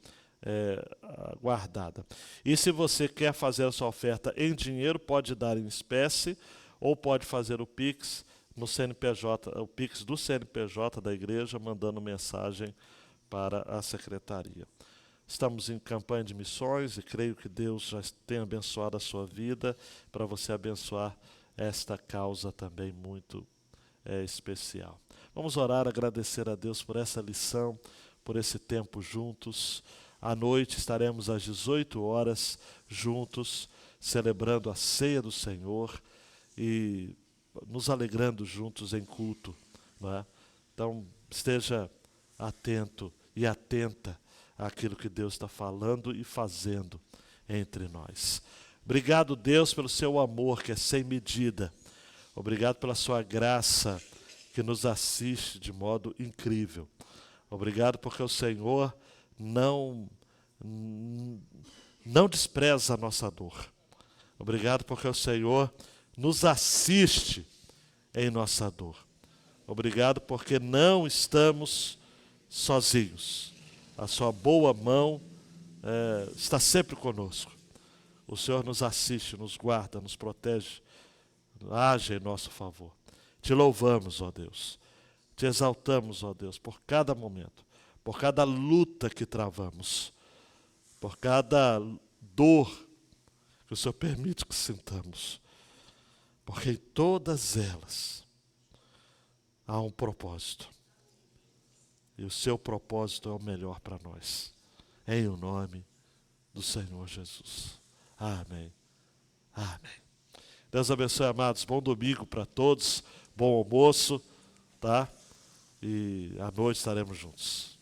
Speaker 1: guardada. E se você quer fazer a sua oferta em dinheiro, pode dar em espécie ou pode fazer o Pix no CNPJ, o Pix do CNPJ da igreja, mandando mensagem para a secretaria. Estamos em campanha de missões e creio que Deus já tem abençoado a sua vida para você abençoar esta causa também muito especial. Vamos orar, agradecer a Deus por essa lição, por esse tempo juntos. À noite estaremos às 18 horas juntos, celebrando a ceia do Senhor e nos alegrando juntos em culto. Não é? Então, esteja atento e atenta àquilo que Deus está falando e fazendo entre nós. Obrigado, Deus, pelo seu amor que é sem medida. Obrigado pela sua graça que nos assiste de modo incrível. Obrigado porque o Senhor não despreza a nossa dor. Obrigado porque o Senhor nos assiste em nossa dor. Obrigado porque não estamos sozinhos. A sua boa mão está sempre conosco. O Senhor nos assiste, nos guarda, nos protege, age em nosso favor. Te louvamos, ó Deus. Te exaltamos, ó Deus, por cada momento, por cada luta que travamos, por cada dor que o Senhor permite que sintamos. Porque em todas elas há um propósito. E o seu propósito é o melhor para nós. Em o nome do Senhor Jesus. Amém. Amém. Deus abençoe, amados. Bom domingo para todos. Bom almoço, tá? E à noite estaremos juntos.